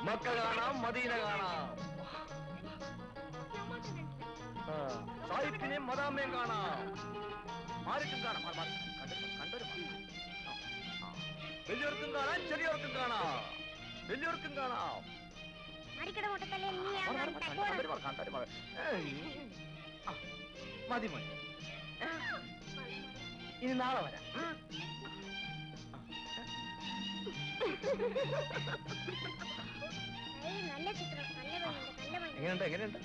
Mecca കാണാം, Medina കാണാം, സാഹിബിനെയും മദാമയും കാണാം, ആർക്കും കാണാം, കണ്ടൊരു വലിയവർക്കും കാണാം, ചെറിയവർക്കും കാണാം, വലിയവർക്കും കാണാം. മതി മതി, ഇനി നാളെ വരാം. എങ്ങനെയുണ്ട് എങ്ങനെയുണ്ട്?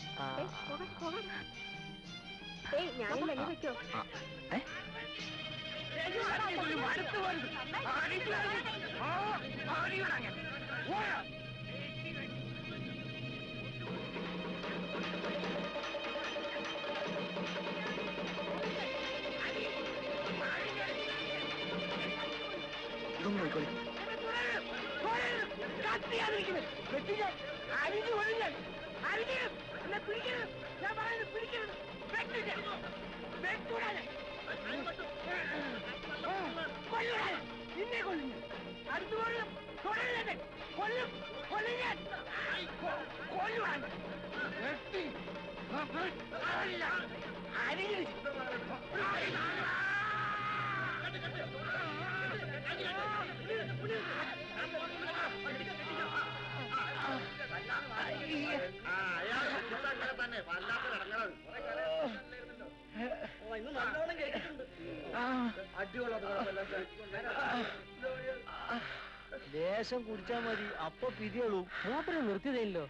ലേശം കുടിച്ചാ മതി, അപ്പൊ പിരിയുള്ളൂ. മൂപ്പര് നിർത്തിയതല്ലോ.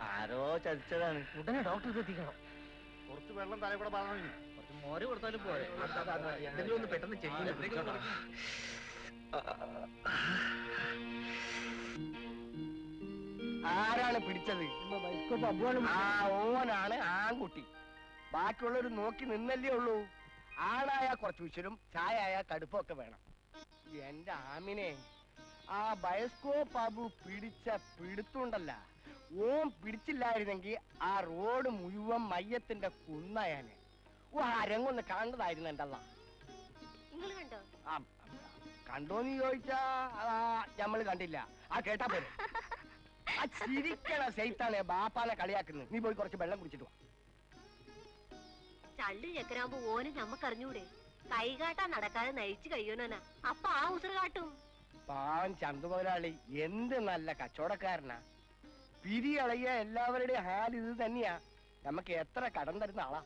ആരോ ചതിച്ചതാണ്. ഉടനെ ഡോക്ടർക്ക് എത്തിക്കണം. കുറച്ച് വെള്ളം തലയിൽ കൂടെ പറഞ്ഞു, കുറച്ച് മോര് കൊടുത്താലും പോരെ. എന്തെങ്കിലും ഒന്ന് പെട്ടെന്ന് ചെയ്യുന്നു. ആരാണ് പിടിച്ചത്? ഓനാണ് ആൺകുട്ടി. ബാക്കിയുള്ളവർ നോക്കി നിന്നല്ലേ ഉള്ളൂ. ആണായ കുറച്ച് വിശലും ചായ കടുപ്പൊക്കെ വേണം. എന്റെ ആമിനെ, ആ ബയോസ്കോപ്പ് അബു പിടിച്ച പിടുത്തുണ്ടല്ല, ഓൻ പിടിച്ചില്ലായിരുന്നെങ്കിൽ ആ റോഡ് മുഴുവൻ മയ്യത്തിന്റെ കുന്നയാന്. ഓ അരങ്ങൊന്ന് കണ്ടതായിരുന്നു എന്റെ അല്ല. കണ്ടോന്ന് ചോദിച്ചാ ഞമ്മള് കണ്ടില്ല. ആ കേട്ടാ പോരെ. ആ ചിരിക്കണ സെയ്ത്താണ് ബാപ്പാനെ കളിയാക്കുന്നത്. നീ പോയി കുറച്ച് വെള്ളം കുടിച്ചിട്ട് വാ. ചള്ളി ചക്കരാകുമ്പോ ഓന് ഞമ്മക്കറിഞ്ഞൂടെ? കൈകാട്ടാ നടക്കാതെ നയിച്ചു കഴിയണോനാ. അപ്പൊ ആ ഉസർ കാട്ടും. പാവൻ ചന്തു മുതലാളി എന്ത് നല്ല കച്ചവടക്കാരനാ. പിരിയളയ എല്ലാവരുടെയും ഹാൽ ഇത് തന്നെയാ. നമുക്ക് എത്ര കടം തരുന്ന ആളാ.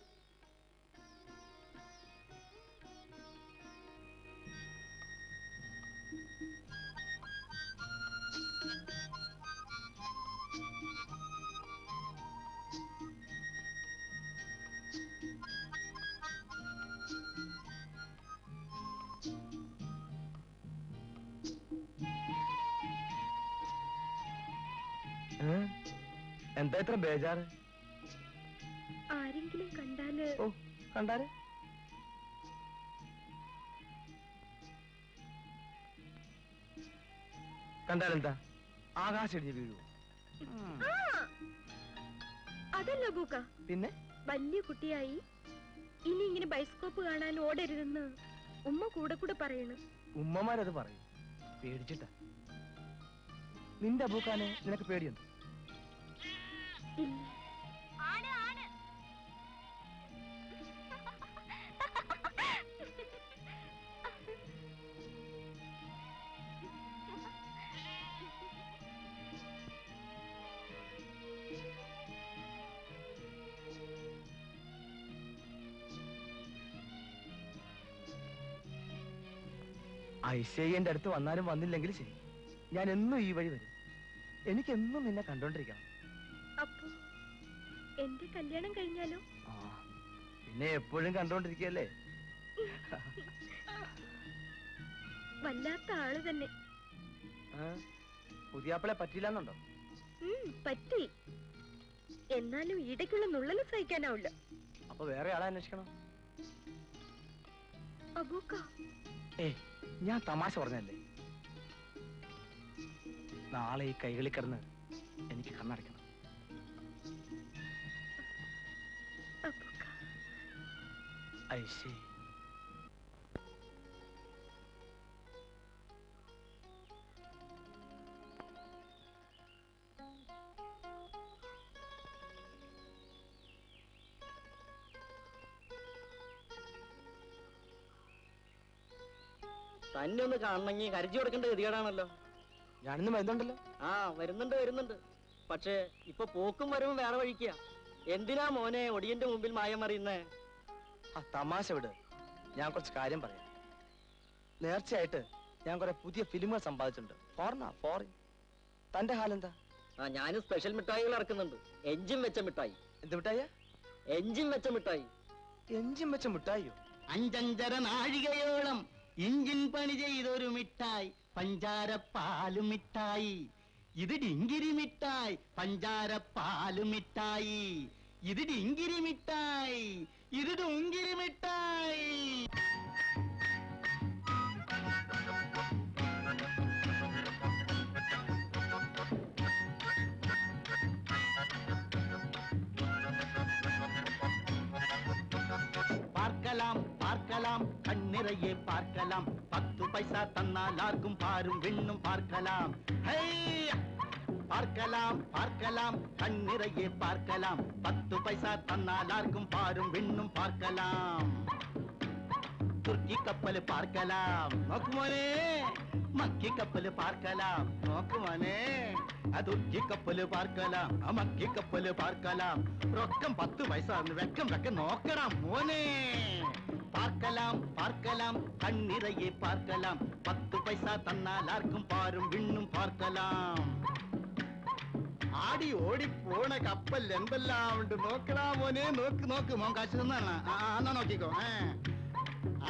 എന്താ ഇത്ര ബേജാറ്? ആരെങ്കിലും കണ്ടാല്? ഓ കണ്ടാല് കണ്ടാലെന്താ? ആകാശം ഇടിഞ്ഞ് വീഴുവോ? അതല്ല ബൂക്ക. പിന്നെ വലിയ കുട്ടിയായി ഇനി ഇങ്ങനെ ബൈസ്കോപ്പ് കാണാൻ ഓടരുതെന്ന് ഉമ്മ കൂടെ കൂടെ പറയണു. ഉമ്മമാരത് പറയും പേടിച്ചിട്ടാ. നിന്റെ അബൂക്കാനെ നിനക്ക് പേടിയുണ്ടോ? ഇല്ല. ഐശ്വര്യന്റെ അടുത്ത് വന്നാലും വന്നില്ലെങ്കിൽ ശരി, ഞാൻ എന്നും ഈ വഴി വരും. എനിക്കെന്നും നിന്നെ കണ്ടോണ്ടിരിക്കണം. അപ്പൊ എന്റെ കല്യാണം കഴിഞ്ഞാലോ? പിന്നെ എപ്പോഴും കണ്ടോണ്ടിരിക്കല്ലേ. വല്ലാത്ത ആള് തന്നെ. പുതിയാപ്പിളെ പറ്റിയില്ലെന്നുണ്ടോ? പറ്റി. എന്നാലും ഇടയ്ക്കുള്ള നുള്ളലും സഹിക്കാനാവില്ല. അപ്പൊ വേറെ ആളെ അന്വേഷിക്കണം. ഞാൻ തമാശ പറഞ്ഞല്ലേ. നാളെ ഈ കൈകളിൽ കിടന്ന് എനിക്ക് കണ്ണടയ്ക്കണം. ഐശേ, തന്നെ ഒന്ന് കാണണമെങ്കിൽ കരച്ചു കൊടുക്കേണ്ട ഗതികേടാണല്ലോ. ഞാനിന്ന് വരുന്നുണ്ടല്ലോ. ആ വരുന്നുണ്ട്. പക്ഷേ ഇപ്പൊ പോക്കും വരവും വേറെ വഴിക്കുക. എന്തിനാ മോനെ ഒടിയന്റെ മുമ്പിൽ മായം അറിയുന്നേ? ആ തമാശ വിട്, ഞാൻ കുറച്ച് കാര്യം പറയാം. നേർച്ചയായിട്ട് ഞാൻ കുറെ പുതിയ ഫിലിമുകൾ സമ്പാദിച്ചിട്ടുണ്ട്. ഫോറിൻ. തന്റെ ഹാലെന്താ? ആ ഞാനും സ്പെഷ്യൽ മിഠായികൾ ഇറക്കുന്നുണ്ട്. എഞ്ചിൻ വെച്ച മിഠായി. എന്ത് മിഠായിയാ? എഞ്ചിൻ വെച്ച മിഠായി. എഞ്ചിൻ വെച്ച മിഠായിയോ? 5 നാഴികയോളം ഇഞ്ചിൻ പണി ചെയ്തൊരു മിഠായി, പഞ്ചാരപ്പാലു മിഠായി. ഇത് ഡിങ്കിരി മിഠായി, പഞ്ചാരപ്പാലു മിഠായി. ഇത് ഡിങ്കിരി മിഠായി, ഇത് ഡുങ്കിരി മിഠായി. பார்க்கலாம் கண்ணிறையே பார்க்கலாம். 10 பைசா தன்னால் ஆர்க்கும் பாரும் விண்ணும் பார்க்கலாம். பார்க்கலாம் கண்ணிறையே பார்க்கலாம். 10 பைசா தன்னால் ஆர்க்கும் பாரும் விண்ணும் பார்க்கலாம். துர்க்கி கப்பல் பார்க்கலாம் நோக்குமோனே. மக்கி கப்பல் பார்க்கலாம் நோக்குமோனே. துர்க்கி கப்பல் பார்க்கலாம், மக்கி கப்பல் பார்க்கலாம். ரொக்கம் 10 பைசா வெக்கம் நோக்கலாம் மோனே. பார்க்கலாம் கண்ணிறையே பார்க்கலாம். 10 பைசா தன்னால் ஆர்க்கும் பாரும் விண்ணும் பார்க்கலாம். ആടി ഓടി പോണ കപ്പൽ എന്തെല്ലാം ഉണ്ട് നോക്കടാ മോനെ. നോക്ക് മോൻ കാശ് തന്നാണ്. എന്നാ നോക്കിക്കോ.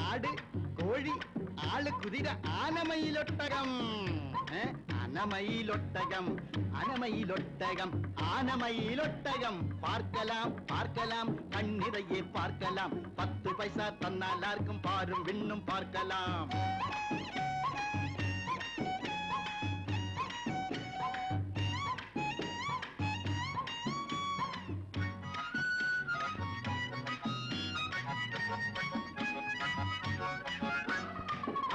ആട്, കോഴി, ആള്, കുതിര, ആനമയിലൊട്ടകം. ആനമയിലൊട്ടകം பார்க்கலாம் கண்ணிறையே பார்க்கலாம். 10 பைசா தன்னால் ஆர்க்கும் பாரும் விண்ணும் பார்க்கலாம்.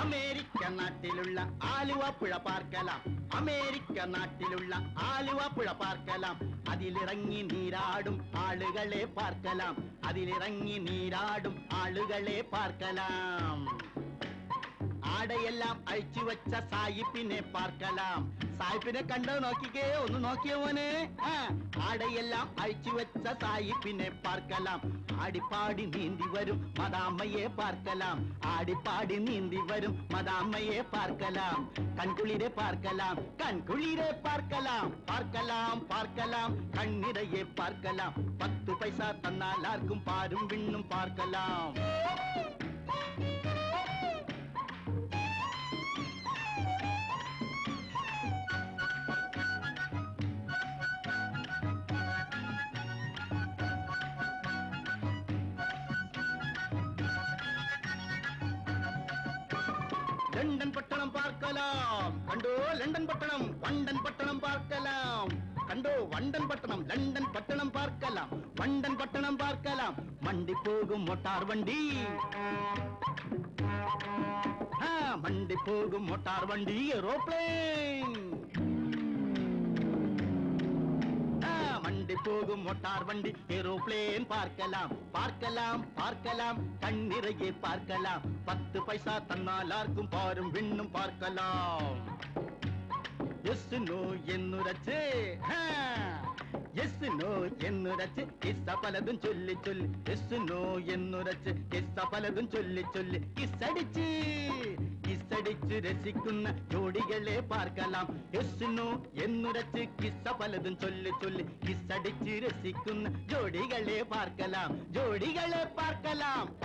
അമേരിക്ക നാട്ടിലുള്ള ആലുവ പുഴ പാർக்கலாம். അമേരിക്ക നാട്ടിലുള്ള ആലുവ പുഴ പാർக்கலாம். അതിലിറങ്ങി നീരാടും ആളുകളെ പാർக்கலாம். അതിലിറങ്ങി നീരാടും ആളുകളെ പാർக்கலாம். ആടയെല്ലാം അഴിച്ചു വെച്ച സായിപ്പിനെ പാർக்கலாம். സായിപ്പിനെ കണ്ടോ? നോക്കിക്കേ, ഒന്ന് നോക്കിയ മോനെ. ആടയെല്ലാം അഴിച്ചു വെച്ച സായിപ്പിനെ പാർக்கலாம். ആടിപ്പാടി നീന്തി വരും മദാമ്മയെ പാർக்கலாம். ആടിപ്പാടി നീന്തി വരും മദാമ്മയെ പാർக்கலாம். കൺകുളിരെ പാർக்கலாம். കണ്ണിറയെ പാർக்கலாம். 10 പൈസ തന്നാൽ ആർക്കും പാരും വിണ്ണും പാർக்கலாம். லண்டன் பட்டணம் பார்க்கலாம். கண்டோ லண்டன் பட்டணம். வண்டன் பட்டணம் பார்க்கலாம். கண்டோ வண்டன் பட்டணம். லண்டன் பட்டணம் பார்க்கலாம். வண்டன் பட்டணம் பார்க்கலாம். மண்டி போகும் மோட்டார் வண்டி. மண்டி போகும் மோட்டார் வண்டி ஏரோப்ளேன். மண்டி போகும் மோட்டார் வண்டி ஏரோப்ளேன் பார்க்கலாம். கண்ணிறையே பார்க்கலாம். 10 பைசா தன்னால் ஆர்க்கும் பாரும் விண்ணும் பார்க்கலாம். எஸ் நோ എന്നുരച്ച് കിസ്സ പലതും ചൊല്ലി എസ് നോ എന്നുരച്ച് കിസ്സ പലതും ചൊല്ലി കിസ്സടിച്ച് രസിക്കുന്ന ജോഡികളെ പാർக்கலாம். എസ് നോ എന്നുരച്ച് കിസ്സ പലതും ചൊല്ലി കിസ്സടിച്ച് രസിക്കുന്ന ജോഡികളെ പാർக்கலாம்.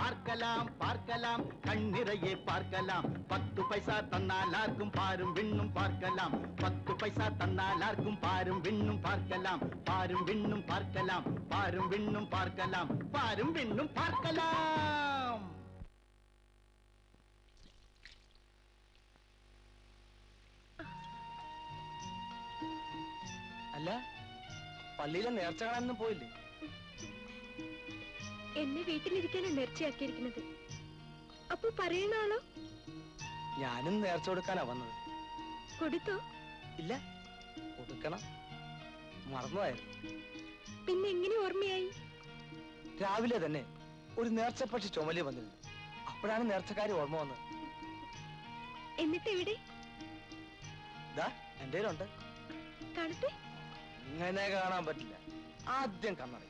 பார்க்கலாம் கண்ணிறையே பார்க்கலாம். 10 பைசா தன்னால் ஆர்க்கும் பாரும் விண்ணும் பார்க்கலாம். 10 பைசா தன்னால் ஆர்க்கும் பாரும் விண்ணும் பார்க்கலாம். பாரும் விண்ணும் பார்க்கலாம். അല്ല, പള്ളിയിലെ നേർച്ച കാണാനൊന്നും പോയില്ലേ? എന്നെ വീട്ടിലിരിക്കാനാണ് നേർച്ചയാക്കിയിരിക്കുന്നത്. അപ്പൊ പറയുന്ന ആളോ? ഞാനും നേർച്ച കൊടുക്കാനാ വന്നത്. കൊടുത്തോ? ഇല്ല, കൊടുക്കണം. മറന്നുപോയായിരുന്നു. പിന്നെ എങ്ങനെ ഓർമ്മയായി? രാവിലെ തന്നെ ഒരു നേർച്ചപ്പക്ഷി ചുമലി വന്നിരുന്നു. അപ്പോഴാണ് നേർച്ചക്കാരി ഓർമ്മ വന്നത്. എന്നിട്ട് എവിടെ? ദാ എന്റെ ഉണ്ട്. കാണട്ടെ. ഇങ്ങനെ കാണാൻ പറ്റില്ല, ആദ്യം കണ്ണട.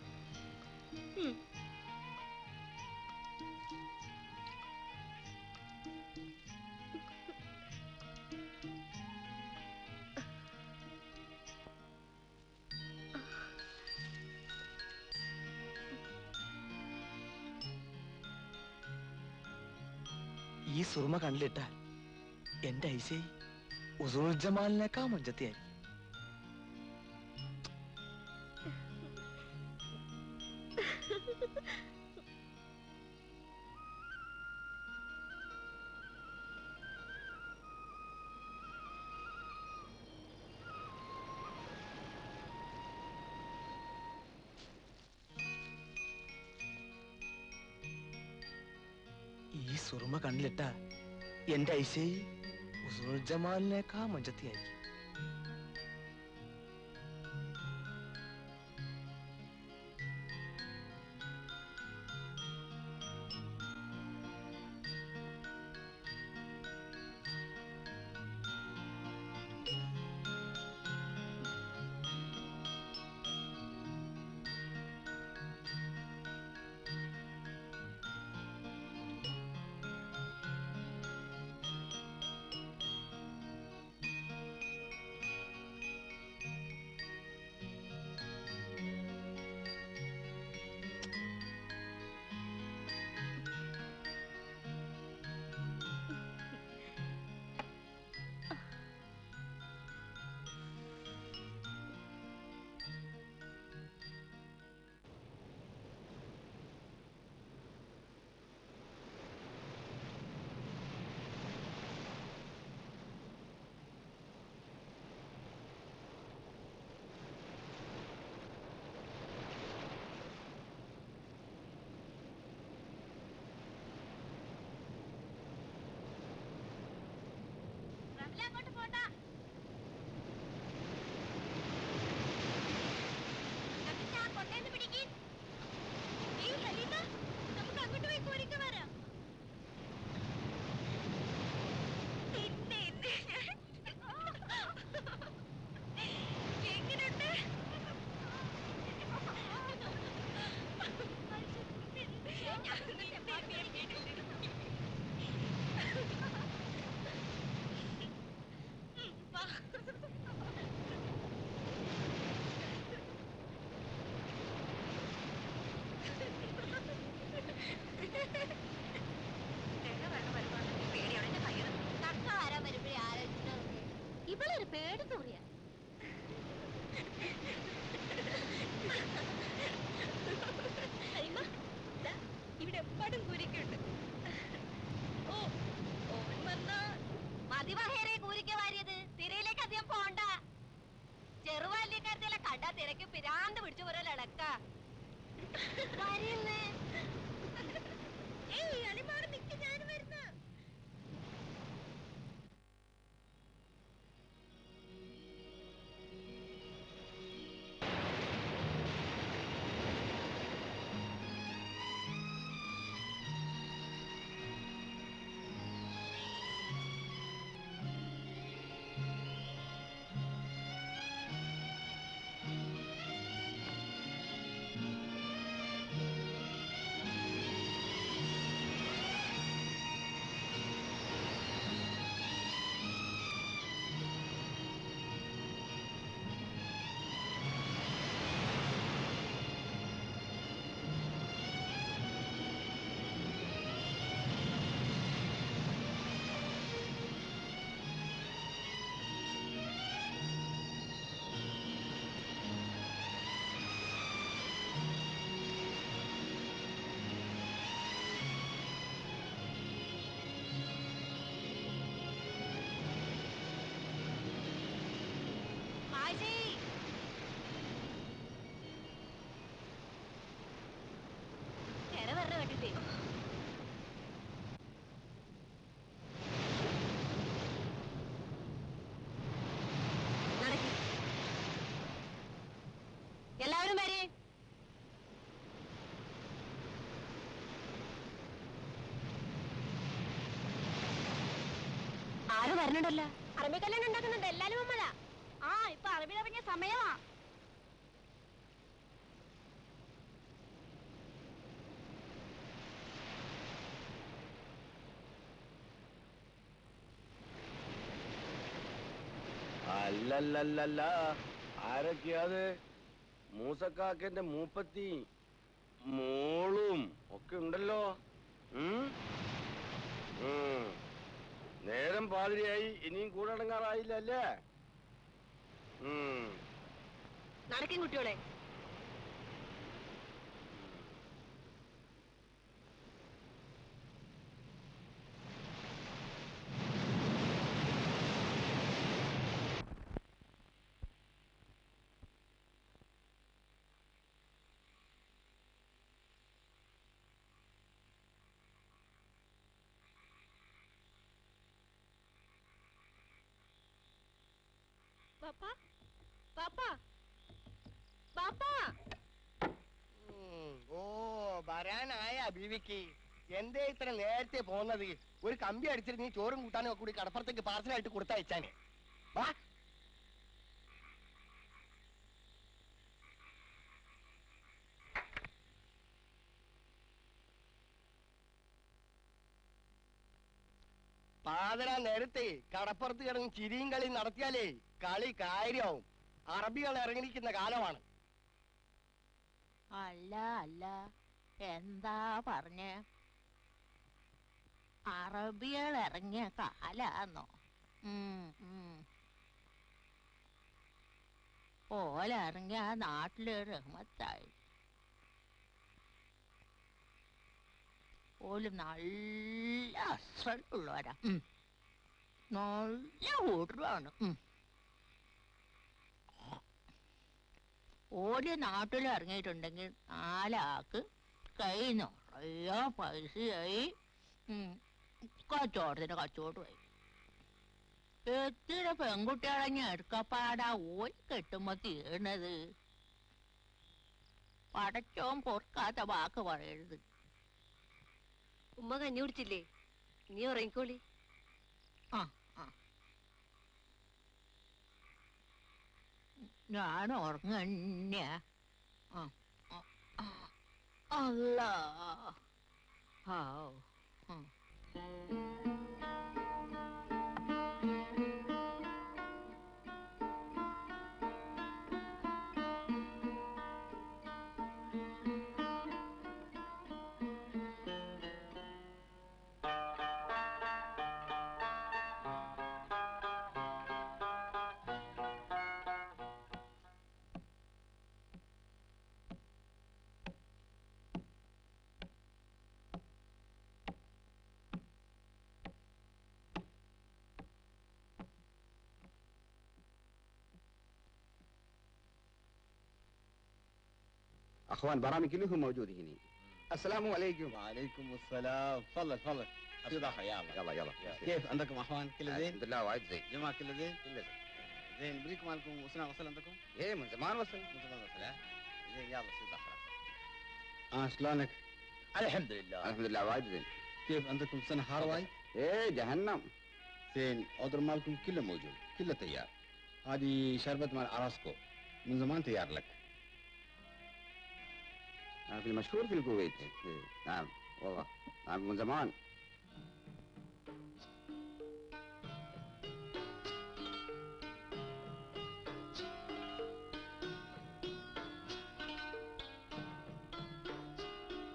ഈ സുറുമ കണ്ണിലിട്ടാൽ എന്റെ ഐസേ ഉസൂൽ ജമാലിനേക്കാ മഞ്ചത്തിയായി. ഈ സുറുമ കണ്ണിലിട്ട എന്റെ ഐസേ ഉസൂൽ ജമാലിനേക്കാ മഞ്ചത്തിയായി. ഇവളൊരു പേടി തൂറിയ. ഇവിടെ എപ്പാടും കൂരിക്കുണ്ട്. ഓ ഓൻ വന്നാ മതിവഹേരെ കൂരിക്ക വാരിയത്. തിരയിലേക്ക് അധികം പോണ്ട. ചെറുവാലിക്കാരത്തിലെ കണ്ടാ തിരക്ക് പിരാന്ത് പിടിച്ചു പോരോ ഇളക്ക. ഏയ് അളിമാറി നിക്ക്, ഞാൻ വരുന്ന. വരണുണ്ടല്ലോ. അറബി കല്യാണം ഉണ്ടാക്കുന്നുണ്ട് എല്ലാരും അമ്മതാ. ആ ഇപ്പൊ അറബി തുടങ്ങിയ സമയമാ. അല്ലല്ലല്ല, ആരൊക്കെയാത്? മൂസക്കാക്കന്റെ മൂപ്പത്തി മോളും ഒക്കെ ഉണ്ടല്ലോ. നേരം പാതിരിയായി, ഇനിയും കൂടടങ്ങാറായില്ല അല്ലേ? നടക്കും കുട്ടിയോളെ. പാപ്പാ പാപ്പാ പാപ്പാ. ഓ വരാനായ ബീവിക്ക്. എന്തേ ഇത്ര നേരത്തെ പോന്നത്? ഒരു കമ്പി അടിച്ചിട്ട് നീ ചോറും കൂട്ടാനും ഒക്കെ കൂടി കടപ്പുറത്തേക്ക് പാർസലായിട്ട് കൊടുത്തയച്ചാനെ. വാ. പാതിരാ നേരത്തെ കടപ്പുറത്ത് കിടന്ന് ചിരിയും കളി നടത്തിയാലേ കളി കാര്യമാവും. അറബികൾ ഇറങ്ങിയിരിക്കുന്ന കാലമാണ്. അല്ല അല്ല, എന്താ പറഞ്ഞേ? അറബികൾ ഇറങ്ങിയ കാലാന്നോ? ഓലിറങ്ങിയ നാട്ടില് റഹ്മത്തായി. ഓല് നല്ല അസലുള്ളവരാ, നല്ല കൂട്ടറാണ്. ഓല് നാട്ടിൽ ഇറങ്ങിയിട്ടുണ്ടെങ്കിൽ നാലാക്ക് കൈ നിറയെ പൈസയായി, കച്ചവടത്തിന് കച്ചവടമായി. എത്ര പെൺകുട്ടികളെ ഞെടുക്കപ്പാടാ ഓല് കെട്ടുമ്പോ തീർന്നത്. പടച്ചോൻ പൊറുക്കാത്ത വാക്ക് പറയരുത്. ഉമ്മ കഞ്ഞി കുടിച്ചില്ലേ? നീ ഉറങ്ങിക്കോളി. ആ ആ, ഞാൻ ഉറങ്ങന്നെ. അല്ലാ اخوان برامج كلهم موجود هنا. السلام عليكم. وعليكم السلام. تفضل تفضل. افتح يلا. يلا كيف عندكم اخوان؟ كل زين؟ الحمد لله وايد زين. جماعة كل زين؟ كله زين. زين بريك مالكم وصل عندكم؟ ايه من زمان وصل. من زمان وصل ها؟ زين يلا سيد خلاص. شلونك؟ الحمد لله. الحمد لله وايد زين. كيف عندكم سنة حار وايد؟ ايه جهنم. زين اوردر مالكم كله موجود، كله تيار. هذه شربت مال اراسكو من زمان تيار لك. في المشهور في الكويت. إيه. نعم والله، نعم من زمان.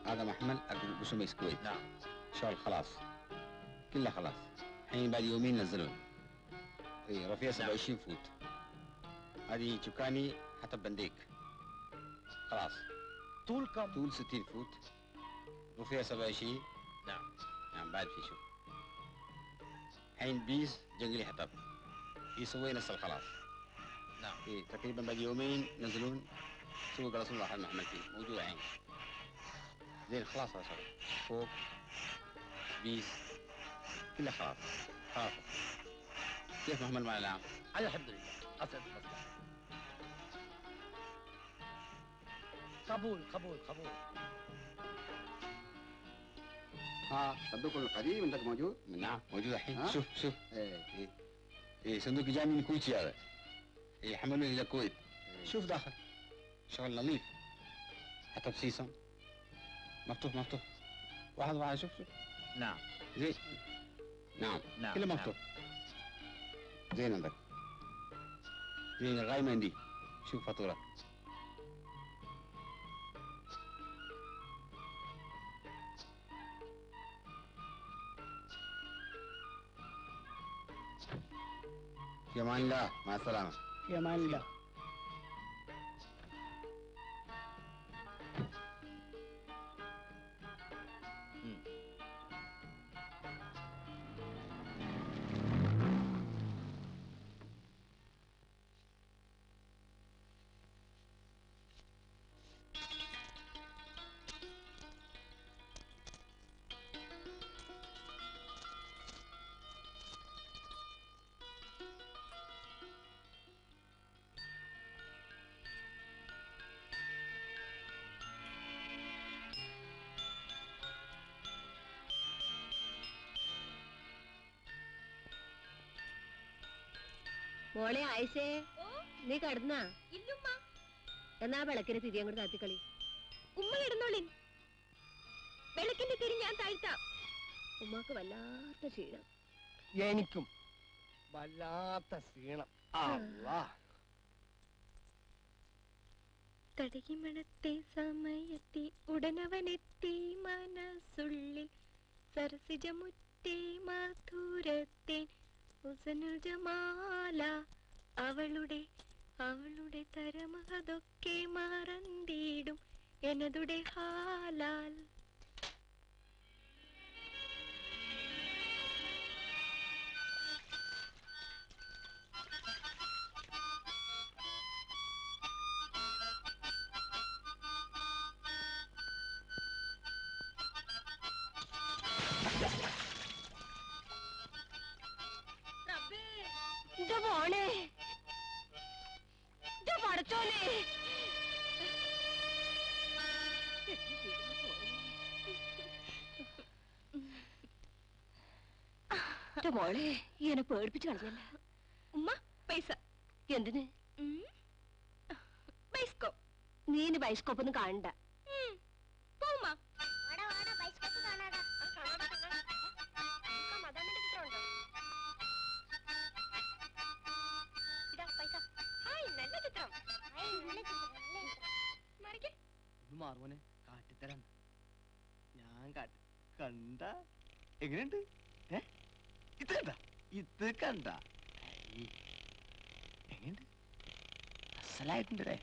هذا محمل بشميس كويت. نعم. شغل خلاص، كله خلاص. الحين بعد يومين نزلون. اي رفيع 27 فوت. هذه تشوكاني حتى بنديك. خلاص. طول كم؟ طول 60 فوت. رفيع 27. نعم. نعم بعد في شوف. الحين بيس جنقلي حطب. يسوي نص الخلاص. نعم. اي تقريبا بعد يومين نزلون. سوق رسول الله محمد فيه موجود الحين. زين خلاص هذا شغل. فوق بيس كله خلاص. خلاص. كيف محمل مع العام؟ الحمد لله. أسعد المصلحة. قبول. हाँ صندوق القديم عندك موجود؟ نعم موجود الحين. ها؟ شوف شوف. ايه صندوق جاي من الكويت هذا. ايه حملوه الى الكويت. شوف داخل شغل نظيف. حتى بسيسم مفتوح مفتوح. واحد واحد شوف شوف. نعم زين. نعم نعم كله نعم. مفتوح. زين عندك. زين الغاية ما عندي. شوف فاتورة. في امان الله مع السلامة. في امان الله. മോളെ ആയിഷേ നീ കടന്നാ? ഇല്ലുമ്മ. എന്നാ വിളക്കിന് തിരി അങ്ങോട്ട് താത്തിക്കളി. ഉമ്മ കിടന്നോളിൻ. വെളുക്കിന്റെ തിരി ഞാൻ താഴ്ത്താം. ഉമ്മാക്ക് വല്ലാത്ത ക്ഷീണം. എനിക്കും വല്ലാത്ത ക്ഷീണം. അല്ലാ. തടകിമണത്തെ സമയത്തെ ഉടനവനെത്തി മനസ്സുള്ളിൽ സരസിജമുറ്റേ മധുരത്തെ ഹുസനുൽ ജമാല അവളുടെ അവളുടെ തരമതൊക്കെ മറന്നിടും എന്നതുടെ ഹാലാൽ. മോളെ പടച്ചോനെ മോളെ എന്നെ പേടിപ്പിച്ചു കളഞ്ഞല്ല. ഉമ്മ പൈസ എന്തിന്? ബൈസ്കോപ്പ്. നീ ബൈസ്കോപ്പ് ഒന്നും കാണണ്ട. പോമ്മ. മാറുമോനെ കാട്ടിത്തരാൻ ഞാൻ കണ്ട എങ്ങനെയുണ്ട്? ഇത് കണ്ട ഇത് കണ്ട എങ്ങനെയുണ്ട്? അസലായിട്ടുണ്ടല്ലേ?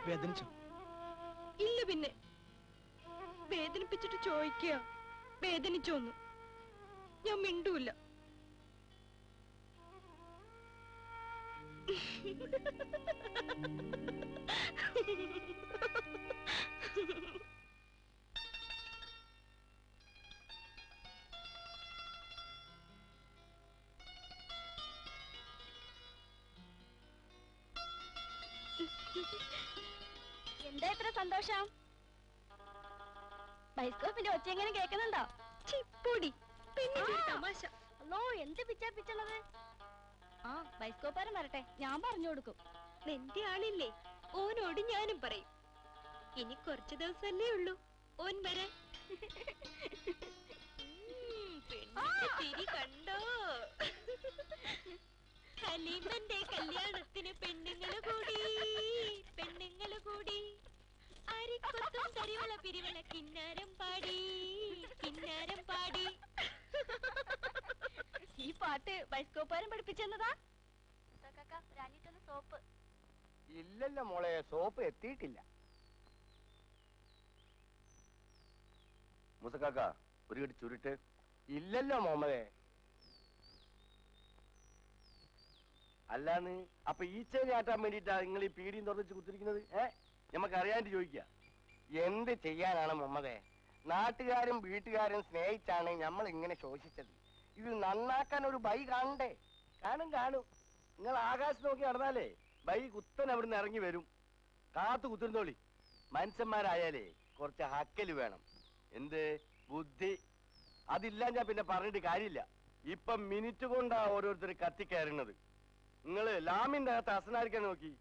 വേദനിച്ചോ? ഇല്ല, പിന്നെ വേദനിപ്പിച്ചിട്ട് ചോദിക്കുക വേദനിച്ചോന്നു. ഞാൻ മിണ്ടൂല. എന്താ ഇത്ര സന്തോഷം? ബൈസ്കോപ്പിന്റെ ഒച്ച എങ്ങനെ കേൾക്കുന്നുണ്ടോ? ചിപ്പൊടി പിന്നെ തമാശ. അല്ലോ എന്ത് പിച്ചാ പിച്ചുള്ളത്? ആ ബൈസ്കോപ്പാരൻ വരട്ടെ, ഞാൻ പറഞ്ഞു കൊടുക്കും. നിന്റെ ആളില്ലേ, ഓനോട് ഞാനും പറയും. ഇനി കുറച്ചു ദിവസമല്ലേ ഉള്ളൂ ഓൻ വരാൻ. പെണ്ണിന്റെ ചിരി കണ്ടോ? ഹലീമന്റെ കല്യാണത്തിന് പെണ്ണുങ്ങള് കൂടി അരിക്കൊത്തും തരിവള പിരിവള കിന്നാര ഏൽപ്പിച്ചെന്നതാ? സോപ്പ് ഇല്ലല്ലോ മോളെ, സോപ്പ് എത്തിയിട്ടില്ല. മുസക്കാക്ക ഒരു കടി ചുരുട്ട്. ഇല്ലല്ലോ മോമതേ. അല്ലാന്ന് അപ്പൊ ഈച്ചേനെ ആട്ടാൻ വേണ്ടിട്ടാ നിങ്ങൾ ഈ പീടിയും തുറന്നിച്ച് കുത്തിരിക്കുന്നത്? നമുക്ക് അറിയാണ്ട് ചോദിക്ക. എന്ത് ചെയ്യാനാണ് മോമതേ? നാട്ടുകാരും വീട്ടുകാരും സ്നേഹിച്ചാണ് നമ്മൾ ഇങ്ങനെ ശോഷിച്ചത്. ഇത് നന്നാക്കാൻ ഒരു ബൈ കാണണ്ടേ? കാണും. നിങ്ങൾ ആകാശത്ത് നോക്കി നടന്നാലേ ബൈ കുത്തൻ അവിടുന്ന് ഇറങ്ങി വരും. കാത്തു കുത്തിരുന്നോളി. മനുഷ്യന്മാരായാലേ കുറച്ച് ഹക്കല് വേണം. എന്ത് ബുദ്ധി അതില്ല. ഞാൻ പിന്നെ പറഞ്ഞിട്ട് കാര്യമില്ല. ഇപ്പൊ മിനിറ്റ് കൊണ്ടാ ഓരോരുത്തർ കത്തിക്കയറുന്നത്. നിങ്ങള് ലാമിന്റെ അകത്ത് അസനായിരിക്കാൻ നോക്കി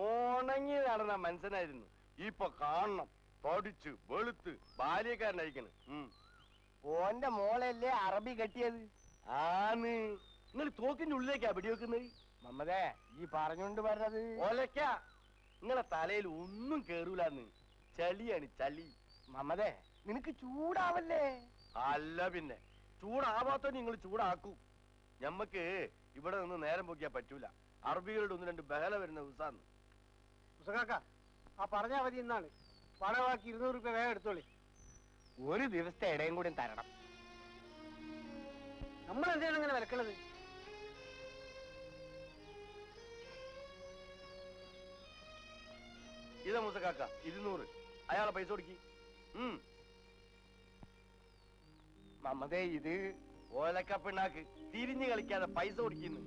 ഉണങ്ങി നടന്ന മനുഷ്യനായിരുന്നു. ഇപ്പൊ കാണണം പഠിച്ച് വെളുത്ത് ബാല്യക്കാരനായിരിക്കണ്. ഓന്റെ മോളല്ലേ അറബി കെട്ടിയത്? ആന്ന്. നിങ്ങൾ തോക്കിന്റെ ഉള്ളിലേക്കാ വെടിവെക്കുന്നത്. മമ്മതേ, ഈ പറഞ്ഞോണ്ട് പറഞ്ഞത് ഒലക്ക. നിങ്ങളെ തലയിൽ ഒന്നും കേറൂലെന്ന്. ചളിയാണ് ചളി. മമ്മതേ, നിനക്ക് ചൂടാവല്ലേ? അല്ല പിന്നെ ചൂടാവാത്ത നിങ്ങൾ ചൂടാക്കൂ. ഞമ്മക്ക് ഇവിടെ നിന്ന് നേരം പോക്കിയാ പറ്റൂല. അറബികളുടെ ഒന്ന് രണ്ട് ബഹല വരുന്ന ദിവസാന്ന്. മുസക്കാക്ക, ആ പറഞ്ഞ അവധി ഇന്നാണ്. പണമാക്കി 200 രൂപ വേഗം എടുത്തോളി. ഒരു ദിവസത്തെ ഇടയും കൂടി തരണം. നമ്മൾ എന്തിനാണ് ഇങ്ങനെ വിലക്കണത്? ഇതാ മുസക്കാക്ക 200. അയാളെ പൈസ കൊടുക്കി. മമ്മതേ, ഇത് ഓലക്ക പിണ്ണാക്ക്. തിരിഞ്ഞു കളിക്കാതെ പൈസ കൊടുക്കുന്നു.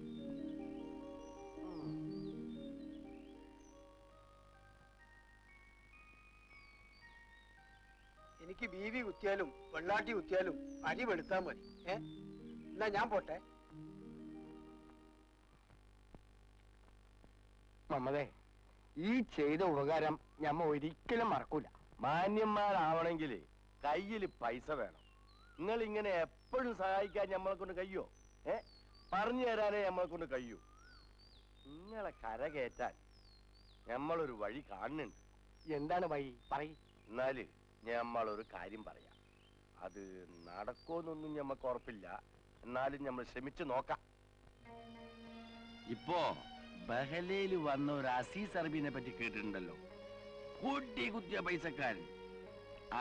എനിക്ക് ബീവി കുത്തിയാലും വെള്ളാട്ടി കുത്തിയാലും അരി വെളുത്താ മതി. എന്നാ ഞാൻ പോട്ടെ. മമ്മതേ, ഈ ചെയ്ത ഉപകാരം ഞമ്മ ഒരിക്കലും മറക്കൂല. മാന്യന്മാരാവണമെങ്കിൽ കയ്യിൽ പൈസ വേണം. നിങ്ങൾ ഇങ്ങനെ എപ്പോഴും സഹായിക്കാൻ നമ്മളെ കൊണ്ട് കഴിയോ? പറഞ്ഞു തരാനേ നമ്മളെ കൊണ്ട് കഴിയൂ. നിങ്ങളെ കരകയറ്റാൻ നമ്മളൊരു വഴി കാണുന്നുണ്ട്. എന്താണ് വഴി? പറയ്. എന്നാല് നമ്മളൊരു കാര്യം പറയാം. അത് നടക്കോന്നൊന്നും ഞമ്മക്ക് ഉറപ്പില്ല. എന്നാലും നമ്മൾ ശ്രമിച്ചു നോക്കാം. ഇപ്പോ ബഹലയിൽ വന്ന ഒരു അസീസ് അറബിനെ പറ്റി കേട്ടിട്ടുണ്ടല്ലോ? കൂട്ടി കുത്തിയ പൈസക്കാരൻ.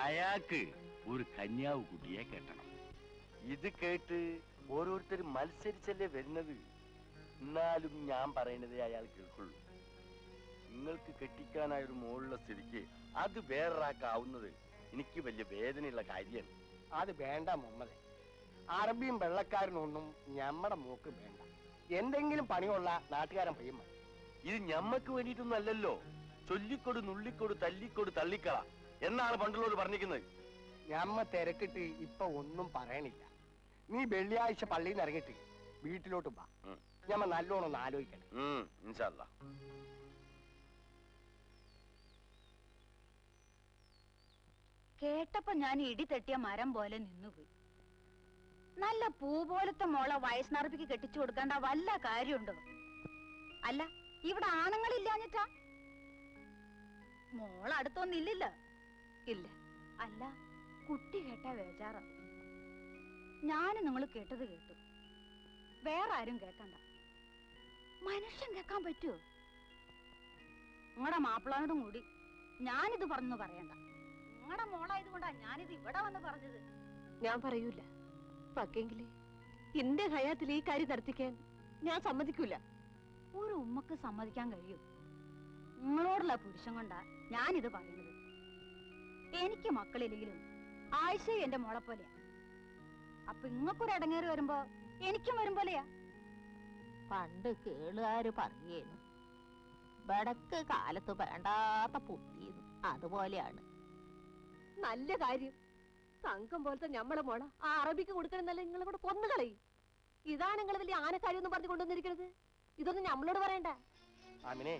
അയാൾക്ക് ഒരു കന്യാവ് കുട്ടിയെ കെട്ടണം. ഇത് കേട്ട് ഓരോരുത്തർ മത്സരിച്ചല്ലേ വരുന്നത്. എന്നാലും ഞാൻ പറയുന്നതേ അയാൾ കേൾക്കുള്ളൂ. നിങ്ങൾക്ക് കെട്ടിക്കാനായ ഒരു മോളുള്ള സ്ഥിതിക്ക് അത് വേറൊരാക്കാവുന്നത് എനിക്ക് വലിയ വേദനയുള്ള കാര്യമാണ്. അത് വേണ്ട മുഹമ്മദേ. അറബിയും വെള്ളക്കാരനൊന്നും ഞമ്മടെ മോക്ക് വേണ്ട. എന്തെങ്കിലും പണിയുള്ള നാട്ടുകാരൻ പയ്യമ്മ. ഇത് ഞമ്മക്ക് വേണ്ടിയിട്ടൊന്നും അല്ലല്ലോ. ചൊല്ലിക്കൊടു നുള്ളിക്കൊടു തല്ലിക്കൊടു തള്ളിക്കള എന്നാണ് പണ്ടുള്ളവർ പറഞ്ഞിരിക്കുന്നത്. ഞമ്മ തിരക്കിട്ട് ഇപ്പൊ ഒന്നും പറയണില്ല. നീ വെള്ളിയാഴ്ച പള്ളിയിൽ നിന്ന് ഇറങ്ങിട്ട് വീട്ടിലോട്ട് വാ. ഞമ്മ നല്ലോണം ഒന്ന് ആലോചിക്കണം. ഇൻഷാ അല്ലാ. കേട്ടപ്പോ ഞാൻ ഇടി തെട്ടിയ മരം പോലെ നിന്നുപോയി. നല്ല പൂ പോലത്തെ മോളെ വയസ്സനറപ്പിക്ക് കെട്ടിച്ചു കൊടുക്കേണ്ട വല്ല കാര്യമുണ്ടോ? അല്ല, ഇവിടെ ആണുങ്ങളില്ലാഞ്ഞിട്ടാ? മോളടുത്തൊന്നില്ല. ഇല്ല. അല്ല, കുട്ടി കേട്ടാ വേജാറാവും. ഞാനും നിങ്ങൾ കേട്ടത് കേട്ടു. വേറെ ആരും കേക്കണ്ട. മനുഷ്യൻ കേക്കാൻ പറ്റുമോ? നിങ്ങളുടെ മാപ്പിളാനോടും കൂടി ഞാനിത് പറഞ്ഞു പറയണ്ട. നിങ്ങളുടെ മോളായതുകൊണ്ടാ ഞാനിത് ഇവിടെ വന്ന് പറഞ്ഞത്. ഞാൻ പറയൂല. പക്കെങ്കിലേ എന്റെ ഹയാത്തിൽ ഈ കാര്യം നടത്തിക്കാൻ ഞാൻ സമ്മതിക്കൂല. ഒരു ഉമ്മക്ക് സമ്മതിക്കാൻ കഴിയും? നിങ്ങളോടുള്ള പുരുഷൻ കൊണ്ടാ ഞാനിത് പറയുന്നത്. എനിക്ക് മക്കളില്ലെങ്കിലും ആയിഷ എന്റെ മോളെ പോലെയാ. അപ്പൊ ഇങ്ങക്കൊരു ഇടങ്ങേറി വരുമ്പോ എനിക്കും വരും പോലെയാ. പണ്ട് കേളുകാര് പറയേനു, വടക്ക് കാലത്ത് വേണ്ടാത്ത പുത്തിന്ന്. അതുപോലെയാണ്. നല്ല കാര്യം. തങ്കം പോലത്തെ ഞമ്മളെ മോള ആ അറബിക്ക് കൊടുക്കണമെന്നല്ല നിങ്ങളെ കൂടെ കൊന്നുകളയും. ഇതാണ് നിങ്ങൾ വലിയ ആനക്കാര്യം പറഞ്ഞു കൊണ്ടുവന്നിരിക്കുന്നത്. ഇതൊന്നും നമ്മളോട് പറയണ്ട. ആമിനെ,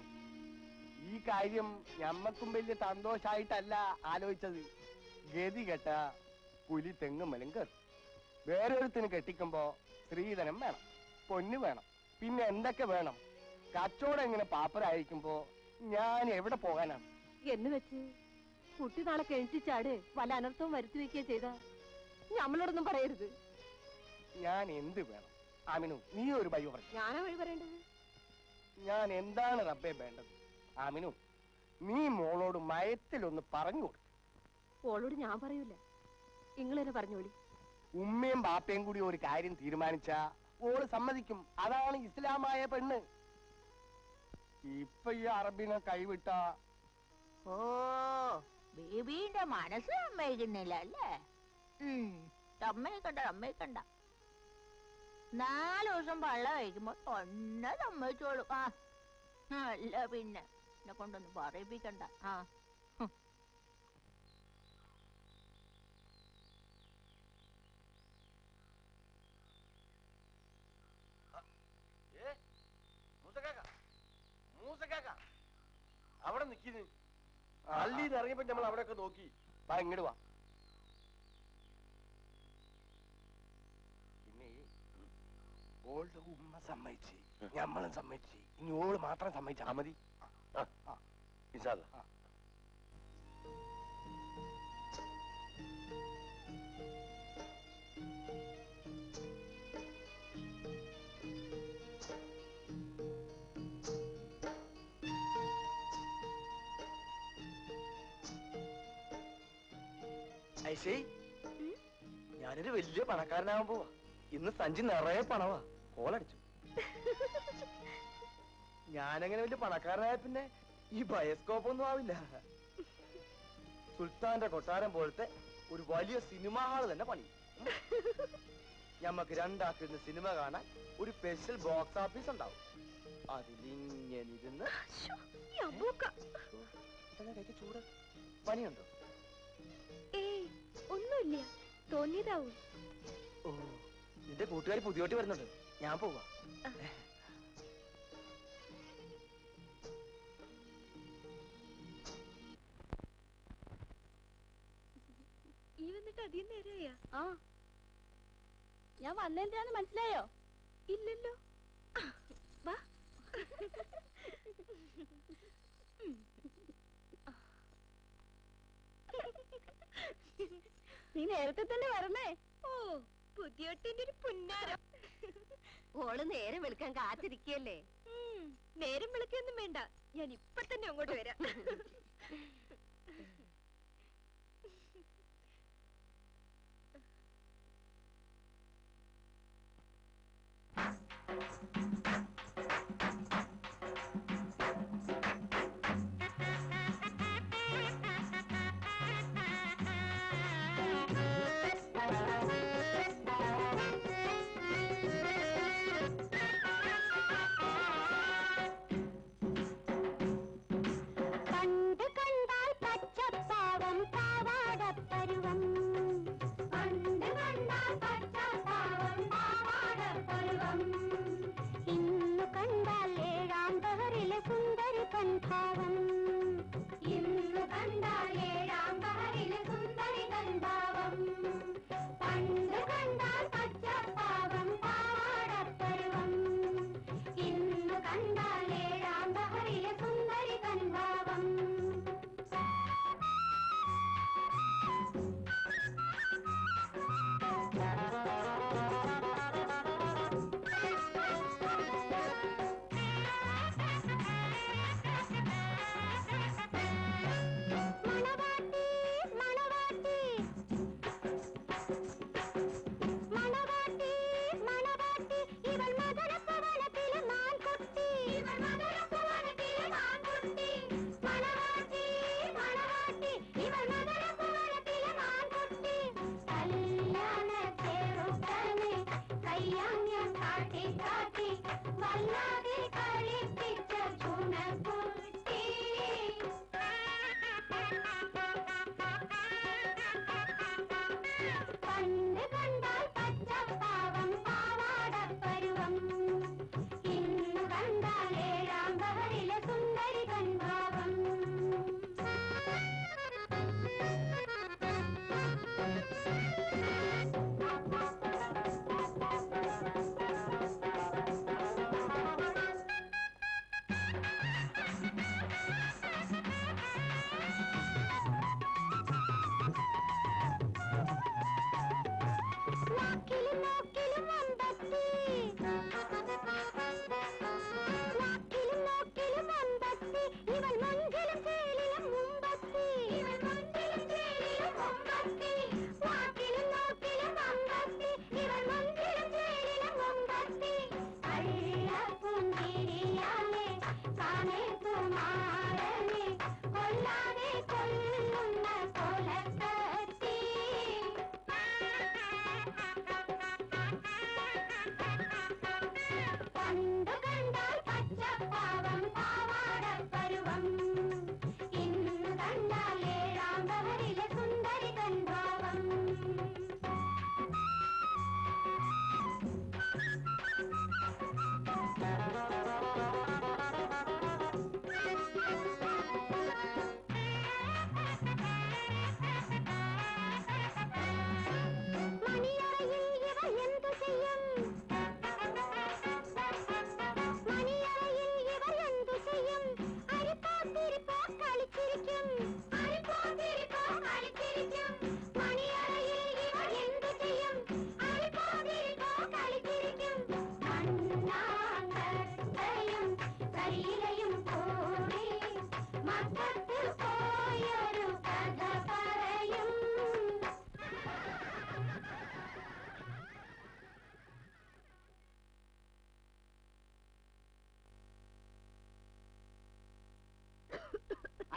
ഈ കാര്യം ഞമ്മക്കും വലിയ സന്തോഷായിട്ടല്ല ആലോചിച്ചത്. ഗതി കെട്ട പുലി തെങ്ങുമലും കയറും. വേറൊരുത്തിന് കെട്ടിക്കുമ്പോ സ്ത്രീധനം വേണം, പൊന്നു വേണം, പിന്നെ എന്തൊക്കെ വേണം. കച്ചവടം ഇങ്ങനെ പാപ്പരായിരിക്കുമ്പോ ഞാൻ എവിടെ പോകാനാണ്? എന്ന് വെച്ച് കുട്ടി നാളെ കെട്ടിച്ചാട് വല്ല അനർത്ഥവും വരുത്തി വെക്കുകയോ ചെയ്ത നമ്മളോടൊന്നും പറയരുത്. ഞാൻ എന്ത് വേണം? ആമിനു നീ ഒരു ബൈ പറഞ്ഞു. ഞാനാ വഴി പറയേണ്ടത്. ഞാൻ എന്താണ് റബ്ബേ വേണ്ടത്? ആമിനു നീ മോളോട് മയത്തിലൊന്ന് പറഞ്ഞു കൊടുത്തു. ഓളോട് ഞാൻ പറയൂല, നിങ്ങൾ തന്നെ പറഞ്ഞോളി. ഉമ്മയും ബാപ്പയും കൂടി ഒരു കാര്യം തീരുമാനിച്ചാ ഓള് സമ്മതിക്കും. അതാണ് ഇസ്ലാമായ പെണ്ണ്. ഇപ്പൊ ഈ അറബിനെ കൈവിട്ട ഓ ബേബീന്റെ മനസ്സ് സമ്മതിക്കുന്നില്ല അല്ലേ? സമ്മതിക്കണ്ട 4 ദിവസം പള്ള കഴിക്കുമ്പോ തന്നെ സമ്മതിച്ചോളൂ. ആ അല്ല പിന്നെ എന്നെ കൊണ്ടൊന്നും പറയിപ്പിക്കണ്ട. ആ അവിടെ നിക്കുന്നു. പള്ളിയിൽ ഇറങ്ങിയപ്പോ നമ്മൾ അവിടെയൊക്കെ നോക്കി. ഇങ്ങോട്ട് വാ. പിന്നെ ഓളുടെ ഉമ്മ സമ്മതിച്ച്, ഞമ്മളും സമ്മതിച്ച്, ഇനി ഓള് മാത്രം സമ്മതിച്ചാ മതി. ഐശേ, ഞാനൊരു വലിയ പണക്കാരനാവാൻ പോവാ. ഇന്ന് സഞ്ചി നിറയെ പണവാ. കോളടിച്ചു. ഞാനങ്ങനെ വലിയ പണക്കാരനായ പിന്നെ ഈ ബയോസ്കോപ്പ് ഒന്നും ആവില്ല. സുൽത്താന്റെ കൊട്ടാരം പോലത്തെ ഒരു വലിയ സിനിമാ ഹാള് തന്നെ പണി. ഞമ്മക്ക് രണ്ടാക്കിരുന്ന് സിനിമ കാണാൻ ഒരു സ്പെഷ്യൽ ബോക്സ് ഓഫീസ് ഉണ്ടാവും. അതിലിങ്ങനെ ഇരുന്ന് ചൂട്. പനിയുണ്ടോ? ഏയ് ഒന്നുമില്ല, തോന്നിയതാവും. ഓ, നിന്റെ കൂട്ടുകാരി പുതിയോട്ടി വരുന്നുണ്ട്. ഞാൻ പോവാ. ഈ വന്നിട്ട് അധികം നേരമായാ? ആ ഞാൻ വന്നെന്തിനാന്ന് മനസ്സിലായോ? ഇല്ലല്ലോ. വാ. നീ നേരത്തെ തന്നെ വരണേ. ഓ പുതിയോട്ടിന്റെ ഒരു പുന്നാരം. ഓള് നേരം വെളുക്കാൻ കാത്തിരിക്കല്ലേ. നേരം വിളിക്കൊന്നും വേണ്ട, ഞാൻ ഇപ്പൊ തന്നെ അങ്ങോട്ട് വരാം. മണ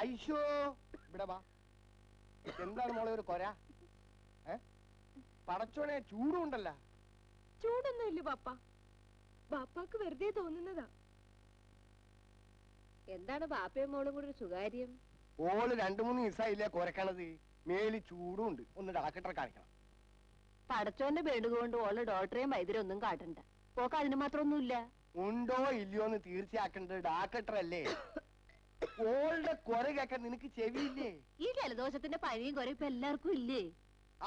ഐശോ ഇവിടെ വാ. എന്താണ് മോളെ ഒരു കൊര? പടച്ചോനെ ചൂടുണ്ടല്ല. ചൂടൊന്നും ഇല്ല ബാപ്പ, ബാപ്പാക്ക് വെറുതെ തോന്നുന്നതാ. എന്താണ് ബാപ്പയും മോളും കൂടെ ഒരു സുകാര്യം? ഓള് 2-3 ദിവസമായില്ലേ കൊരക്കണത്. മേലി ചൂടും ഉണ്ട്. ഒന്ന് ഡാക്ടറെ കാണിക്കണം. പടച്ചോന്റെ ബേടുകൊണ്ട് ഓള് ഡോക്ടറെയും വൈദ്യരെ ഒന്നും കാട്ടണ്ട. പോക്ക് അതിന് മാത്രമൊന്നുമില്ല. ഉണ്ടോ ഇല്ലയോ എന്ന് തീർച്ചയാക്കേണ്ടത് ഡാക്ടറല്ലേ. ഓളുടെ കൊര കേക്കാൻ നിനക്ക് ചെവിയില്ലേ? ഈ ജലദോഷത്തിന്റെ പനിയും കൊറേ ഇപ്പൊ എല്ലാവർക്കും ഇല്ലേ?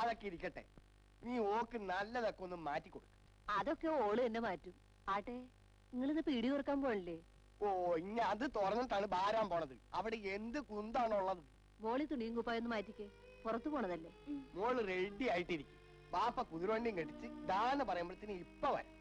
അതൊക്കെ ഇരിക്കട്ടെ, നീ ഓക്ക് നല്ലതൊക്കെ ഒന്ന് മാറ്റി കൊടുക്ക. അതൊക്കെ ഓള് തന്നെ മാറ്റും. ആട്ടെ, നിങ്ങളിത് പീടി കൊടുക്കാൻ പോണില്ലേ? ഓ, ഇനി അത് തുറന്നിട്ടാണ് ഭാരാൻ പോണത്. അവിടെ എന്ത് കുന്താണുള്ളത്? മോളി തുണിയും കുപ്പായൊന്ന് മാറ്റിക്കേ, പുറത്തു പോണതല്ലേ. മോള് റെഡി ആയിട്ടിരിക്കും. പാപ്പ കുതിരവണ്ടിയും കടിച്ച് ദാന്ന് പറയുമ്പോഴത്തേന് ഇപ്പൊ വരാം.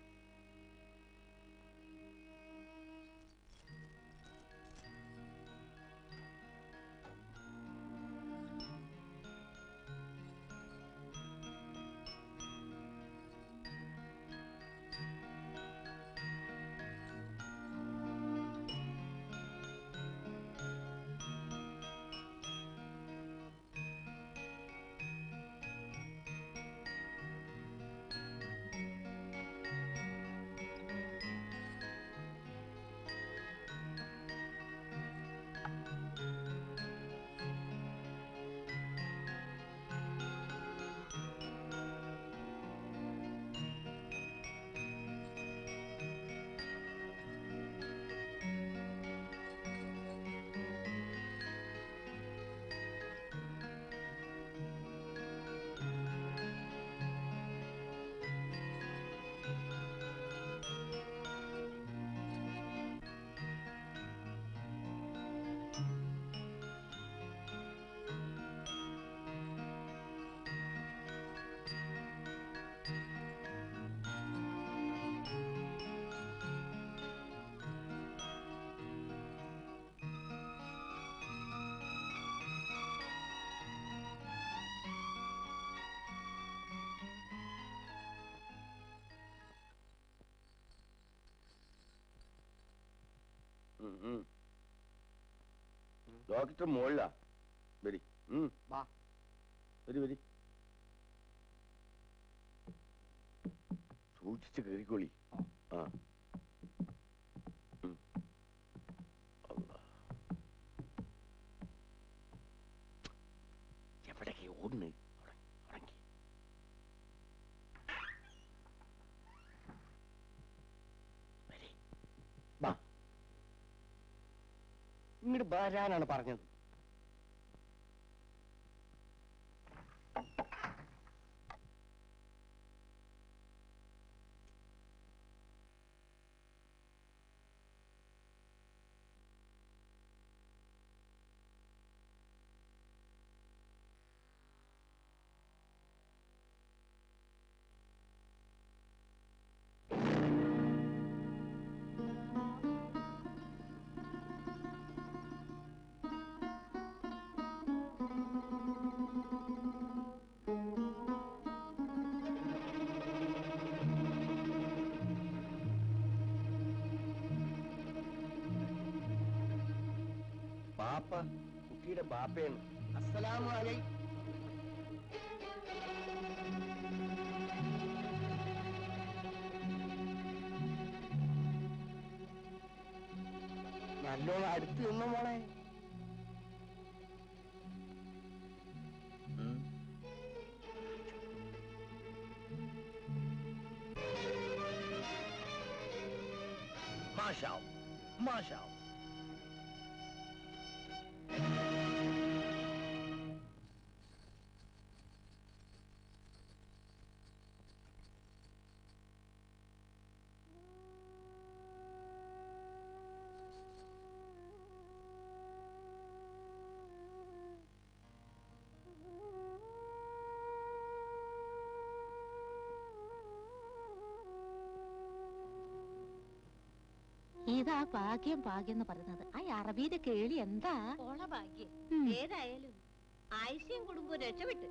ഡോക്ടർ മോളിലാ. വരി വാ. വരി വരി. സൂക്ഷിച്ച് കയറിക്കോളി. ആ, എവിടേക്ക് ഓടുന്നു? ഇങ്ങോട്ട് വരാനാണ് പറഞ്ഞത്. ബാപ്പ കുട്ടിയുടെ ബാപ്പയാണ്. അസ്സലാമു അലൈക്കും. നല്ലോണം അടുത്ത് നിന്നോ മോളെ. മാഷാവ് മാഷാവ്. ഇതാ ഭാഗ്യം ഭാഗ്യം എന്ന് പറയുന്നത്. ആ അറബിയുടെ കേളി എന്താ ഓള ഭാഗ്യം. ഏതായാലും ആയിഷയും കുടുംബവും രക്ഷപ്പെട്ട്.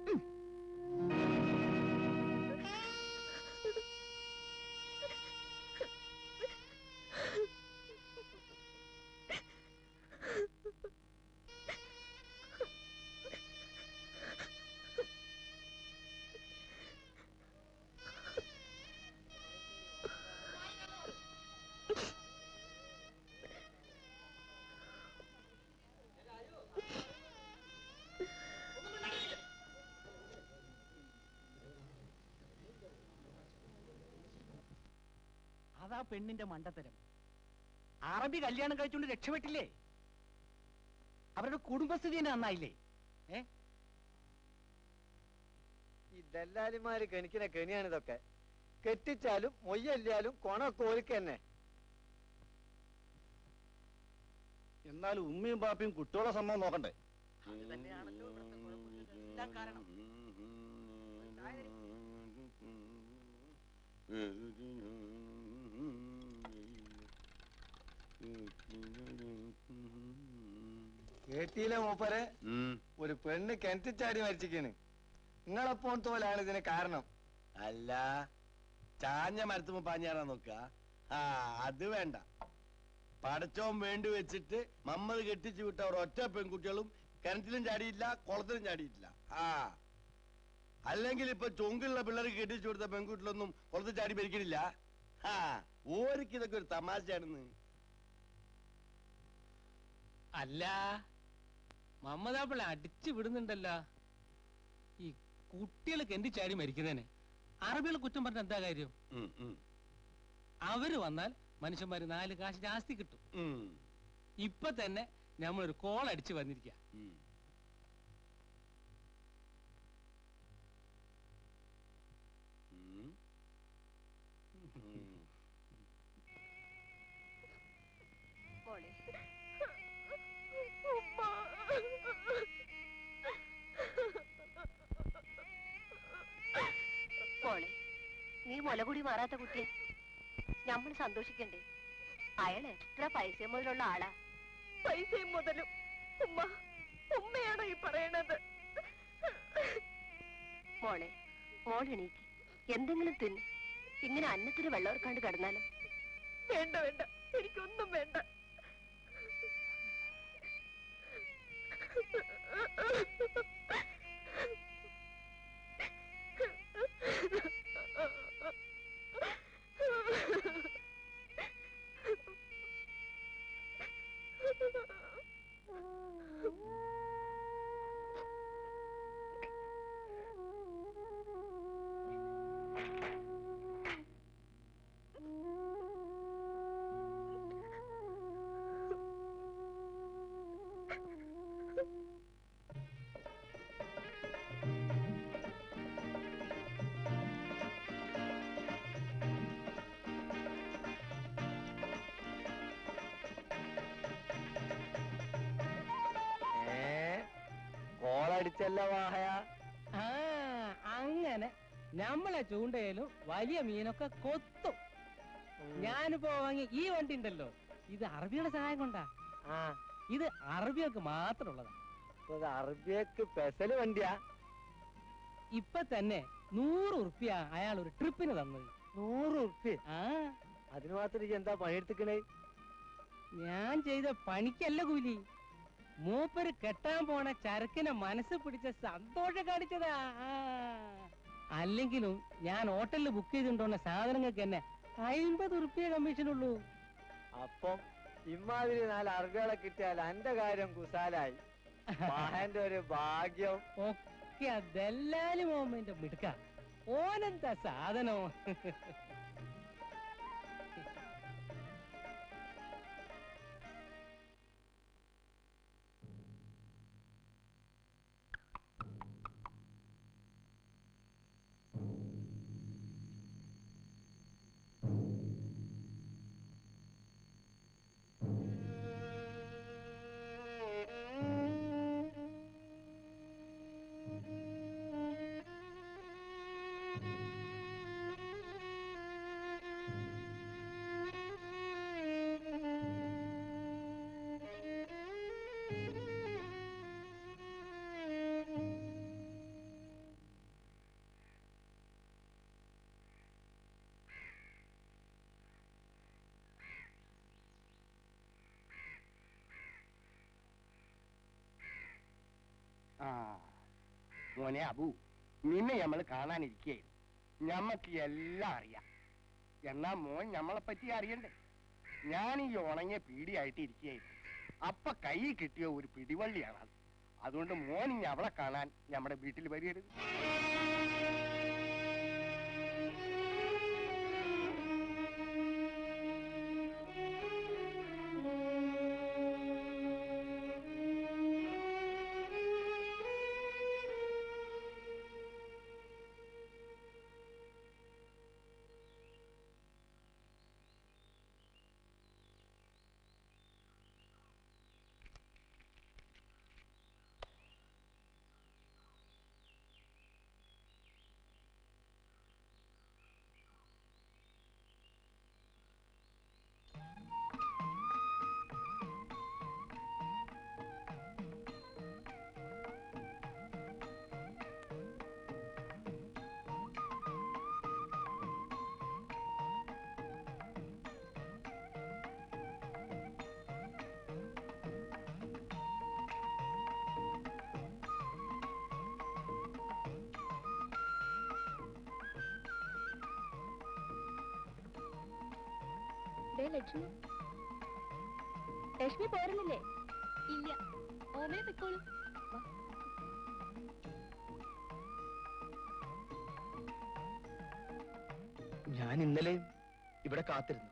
അതാ പെണ്ണിന്റെ മണ്ടത്തരം. അറബി കല്യാണം കഴിച്ചുകൊണ്ട് രക്ഷപ്പെട്ടില്ലേ? അവരുടെ കുടുംബസ്ഥിതി തന്നെ നന്നായില്ലേ? ഈ ദല്ലാലിമാര് കണിക്കുന്ന കെണിയാണ് ഇതൊക്കെ. കെട്ടിച്ചാലും മൊയ്യല്ലാലും കൊണൊക്കെ ഓൽക്ക് തന്നെ. എന്നാലും ഉമ്മയും ബാപ്പയും കുട്ടികളെ സമ്മതം നോക്കണ്ടേ? കേട്ടിയിലെ മൂപ്പരെ ഒരു പെണ്ണ് കിണറ്റിച്ചാടി മരിച്ചിരിക്കാണ്. നിങ്ങളെപ്പോൺ തോലാണ് ഇതിന് കാരണം. അല്ല, ചാഞ്ഞ മരത്തുമ്പോ പാഞ്ഞാറാ നോക്ക. ആ അത് വേണ്ട. പടച്ചോൻ വേണ്ടി വെച്ചിട്ട് മമ്മത് കെട്ടിച്ചു വിട്ട അവർ ഒറ്റ പെൺകുട്ടികളും കിണറ്റിലും ചാടിയില്ല, കുളത്തിലും ചാടിയിട്ടില്ല. ആ അല്ലെങ്കിൽ ഇപ്പൊ ചൊങ്കുള്ള പിള്ളേർക്ക് കെട്ടിച്ചു കൊടുത്ത പെൺകുട്ടികളൊന്നും കുളത്തിൽ ചാടി മരിക്കണില്ല. ആ ഓർക്ക് ഇതൊക്കെ ഒരു തമാശയാണെന്ന്. അല്ല, മമ്മദാപ്പിള അടിച്ചു വിടുന്നുണ്ടല്ലോ. ഈ കുട്ടികൾ കെന്തി ചാടി മരിക്കുന്നതിന് അറബികൾ കുറ്റം പറഞ്ഞ എന്താ കാര്യം? അവര് വന്നാൽ മനുഷ്യന്മാര് 4 കാശ് ജാസ്തി കിട്ടും. ഇപ്പൊ തന്നെ നമ്മളൊരു കോൾ അടിച്ചു വന്നിരിക്ക. മോളെ, നീ മുലകുടി മാറാത്ത കുട്ടിയെ നമ്മൾ സന്തോഷിക്കണ്ടേ? അയാൾ എത്ര പൈസ മുതലുള്ള ആളാ. പൈസയും മുതലും ഉമ്മ ഉമ്മയാണോ ഈ പറയണത്? മോളെ, മോളെണീക്ക്, എന്തെങ്കിലും തിന്ന്. ഇങ്ങനെ അന്നത്തിന് വെള്ളം ഇറക്കാണ്ട് കിടന്നാലും. വേണ്ട വേണ്ട, എനിക്കൊന്നും വേണ്ട. കോളടിച്ചല്ല വാഹയ. അങ്ങനെ നമ്മളെ ചൂണ്ടയിലും വലിയ മീനൊക്കെ കൊത്തും. ഞാനിപ്പോ വാങ്ങി ഈ വണ്ടി ഉണ്ടല്ലോ, ഇത് അറബിയുടെ സഹായം കൊണ്ടാ. ഇത് അറബികൾക്ക് മാത്രമുള്ളതാ. അറബിയക്ക് പെസല് വണ്ടിയാ. ഇപ്പൊ തന്നെ 100 ഉറുപ്പ്യ അയാൾ ഒരു ട്രിപ്പിന് തന്നത്. 100 ഉറുപ്പ്യ? അതിന് മാത്രം എന്താ പണിയെടുത്തിക്കണേ? ഞാൻ ചെയ്ത പണിക്കല്ല കൂലി. മൂപ്പര് കെട്ടാൻ പോണ ചരക്കിനെ മനസ്സ് പിടിച്ച സന്തോഷം കാണിച്ചതാ. അല്ലെങ്കിലും ഞാൻ ഹോട്ടലിൽ ബുക്ക് ചെയ്തിട്ടുള്ള സാധനങ്ങൾക്ക് തന്നെ 50 ഉറുപ്പിക കമ്മീഷനുള്ളൂ. അപ്പം ഇമ്മാതിരി 4 അറബികളെ കിട്ടിയാൽ എന്റെ കാര്യം കുസാലായി. മഹന്റെ ഒരു ഭാഗ്യം. ഒക്കെ ദല്ലാലി മോമന്റെ മിടുക്ക. ഓനെന്താ സാധനം. മോനെ അബു, നിന്നെ നമ്മൾ കാണാനിരിക്കുകയായിരുന്നു. ഞമ്മക്ക് എല്ലാം അറിയാം. എന്നാ മോൻ ഞമ്മളെ പറ്റി അറിയണ്ടേ? ഞാൻ ഈ ഉണങ്ങിയ പീടിയായിട്ട് ഇരിക്കുകയായിരുന്നു. അപ്പൊ കൈ കിട്ടിയ ഒരു പിടിവള്ളിയാണ് അത്. അതുകൊണ്ട് മോൻ ഇനി അവളെ കാണാൻ നമ്മുടെ വീട്ടിൽ വരികരുത്. ലക്ഷ്മി, ലക്ഷ്മി പോരുന്നില്ലേ? ഇല്ല, ഓമേ പൊയ്ക്കോളൂ. ഞാൻ ഇന്നലെയും ഇവിടെ കാത്തിരുന്നു.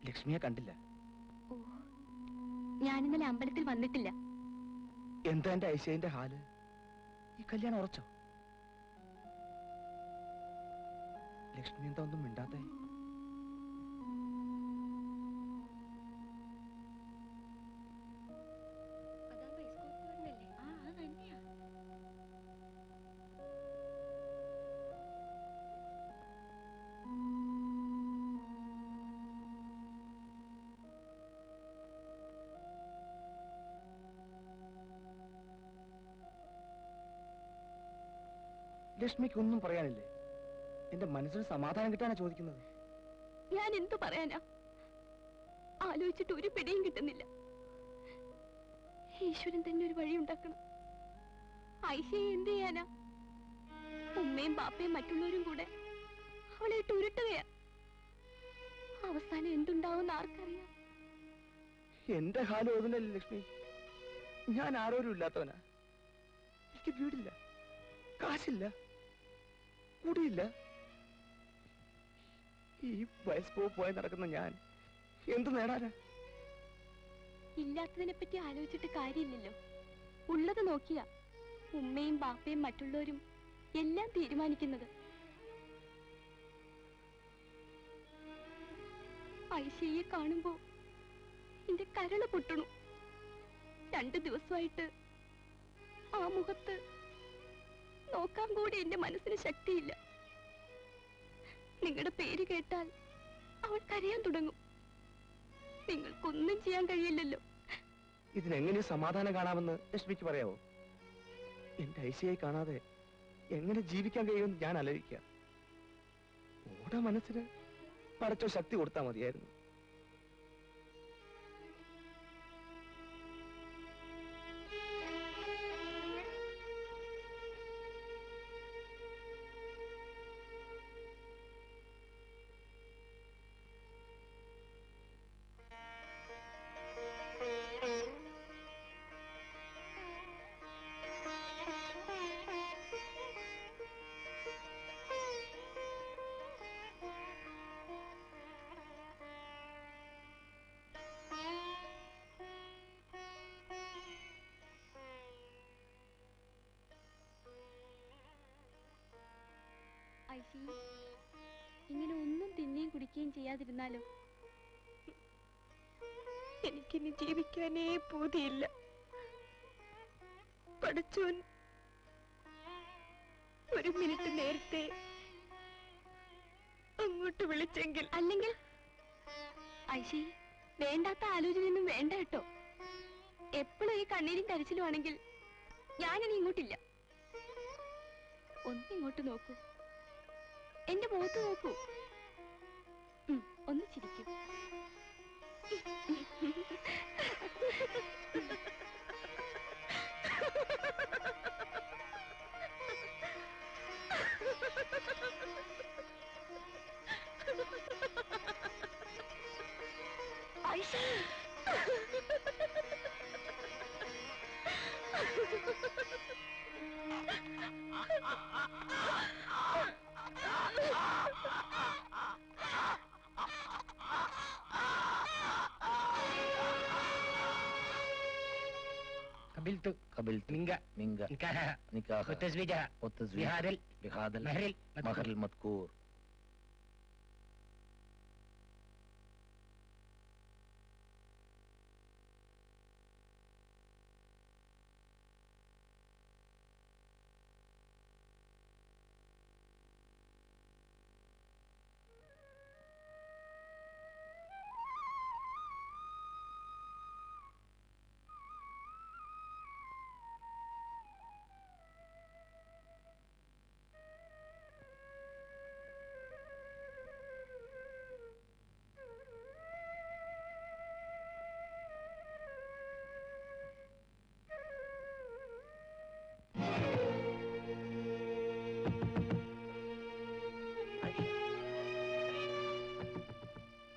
ലക്ഷ്മിയെ കണ്ടില്ല. ഓ, ഞാൻ ഇന്നലെ അമ്പലത്തിൽ വന്നിട്ടില്ല. എന്താ എന്റെ ഐശ്വര്യന്റെ ഹാല്? ഈ കല്യാണം ഉറച്ചോ? ലക്ഷ്മി എന്താ ഒന്നും മിണ്ടാത്തേ? ലക്ഷ്മിക്ക് ഒന്നും പറയാനില്ലേ? എന്റെ മനസ്സിന് സമാധാനം കിട്ടാനാ ചോദിക്കുന്നത്. ഞാൻ എന്തു പറയാനാ? ആലോചിച്ചിട്ട് ഒരു പിടിയും കിട്ടുന്നില്ല. ഈശ്വരൻ തന്നെ ഒരു വഴി ഉണ്ടാക്കണം. ഐഷയെ എന്ത് ചെയ്യാനാ? ഉമ്മയും ബാപ്പയും മറ്റുള്ളവരും കൂടെ അവളെ ഇട്ട് ഉരുട്ടുകയാ. അവസാനം എന്തുണ്ടാവും ആർക്കറിയാം? എന്റെ ഹാലം ഒതുങ്ങല്ലേ ലക്ഷ്മി? ഞാൻ ആരോരും ഇല്ലാത്തവനാ. എനിക്ക് വീടില്ല, കാശില്ല, കുടിയില്ല. ഈ വയസ്സ് പോയി നടക്കുന്ന ഞാൻ എന്ത് നേടാനാ? ഇല്ലാത്തതിനെ പറ്റി ആലോചിച്ചിട്ട് കാര്യമില്ലല്ലോ. ഉള്ളത് നോക്കിയാ ഉമ്മയും ബാപ്പയും മറ്റുള്ളവരും എല്ലാം തീരുമാനിക്കുന്നത്. ഐഷയെ കാണുമ്പോ എന്റെ കരള് പൊട്ടണു. 2 ദിവസമായിട്ട് ആ മുഖത്ത് നോക്കാൻ കൂടി എന്റെ മനസ്സിന് ശക്തിയില്ല. നിങ്ങളുടെ പേര് കേട്ടാൽ അവൾ കരയാൻ തുടങ്ങും. നിങ്ങൾക്കൊന്നും ചെയ്യാൻ കഴിയില്ലല്ലോ. ഇതിനെങ്ങനെ സമാധാനം കാണാമെന്ന് ലക്ഷ്മിക്ക് പറയാവോ? എന്റെ ഐശയെ കാണാതെ എങ്ങനെ ജീവിക്കാൻ കഴിയുമെന്ന് ഞാൻ ആലോചിക്കാം. ഓടെ മനസ്സിന് പടച്ചോ ശക്തി കൊടുത്താൽ മതിയായിരുന്നു. ഐഷി, ഇങ്ങനെ ഒന്നും തിന്നുകയും കുടിക്കുകയും ചെയ്യാതിരുന്നാലോ? എനിക്കിനി ജീവിക്കാനേ പൂതിയില്ല. പഠിച്ചോൻ ഒരു മിനിറ്റ് നേരത്തെ അങ്ങോട്ട് വിളിച്ചെങ്കിൽ. അല്ലെങ്കിൽ ഐഷി, വേണ്ടാത്ത ആലോചനയൊന്നും വേണ്ട കേട്ടോ. എപ്പോഴും ഈ കണ്ണീരും കരച്ചിലുമാണെങ്കിൽ ഞാനിനി ഇങ്ങോട്ടില്ല. ഒന്നിങ്ങോട്ട് നോക്കൂ, എന്റെ മുഖത്ത് നോക്കൂ, ഒന്ന് ചിരിക്കൂ. ഐഷി, قبلت قبلت منجا منجا نكاحها نكاحها وتزويجها والتزويج بهذا المهر المذكور.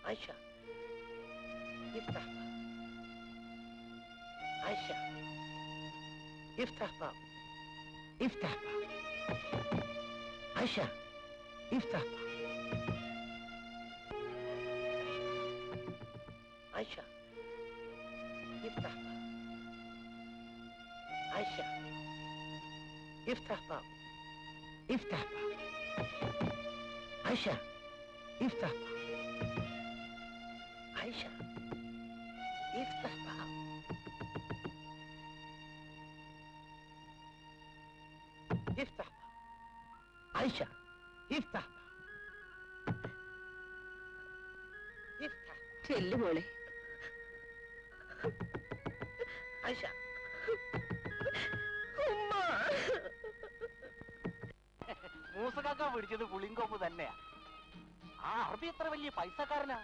عايشة افتح باب. عايشة افتح باب. افتح باب. عايشة افتح باب. عايشة افتح باب. عايشة افتح باب. افتح باب. عايشة افتح باب. عايشة افتح باب. افتح باب. عايشة افتح باب. افتح. ചെല്ലു മോളെ. عايشة. മൂസക്കാക്ക പിടിച്ചത് പുളിങ്കൊമ്പ് തന്നെയാ. ആ അറബി എത്ര വലിയ പൈസക്കാരനാ.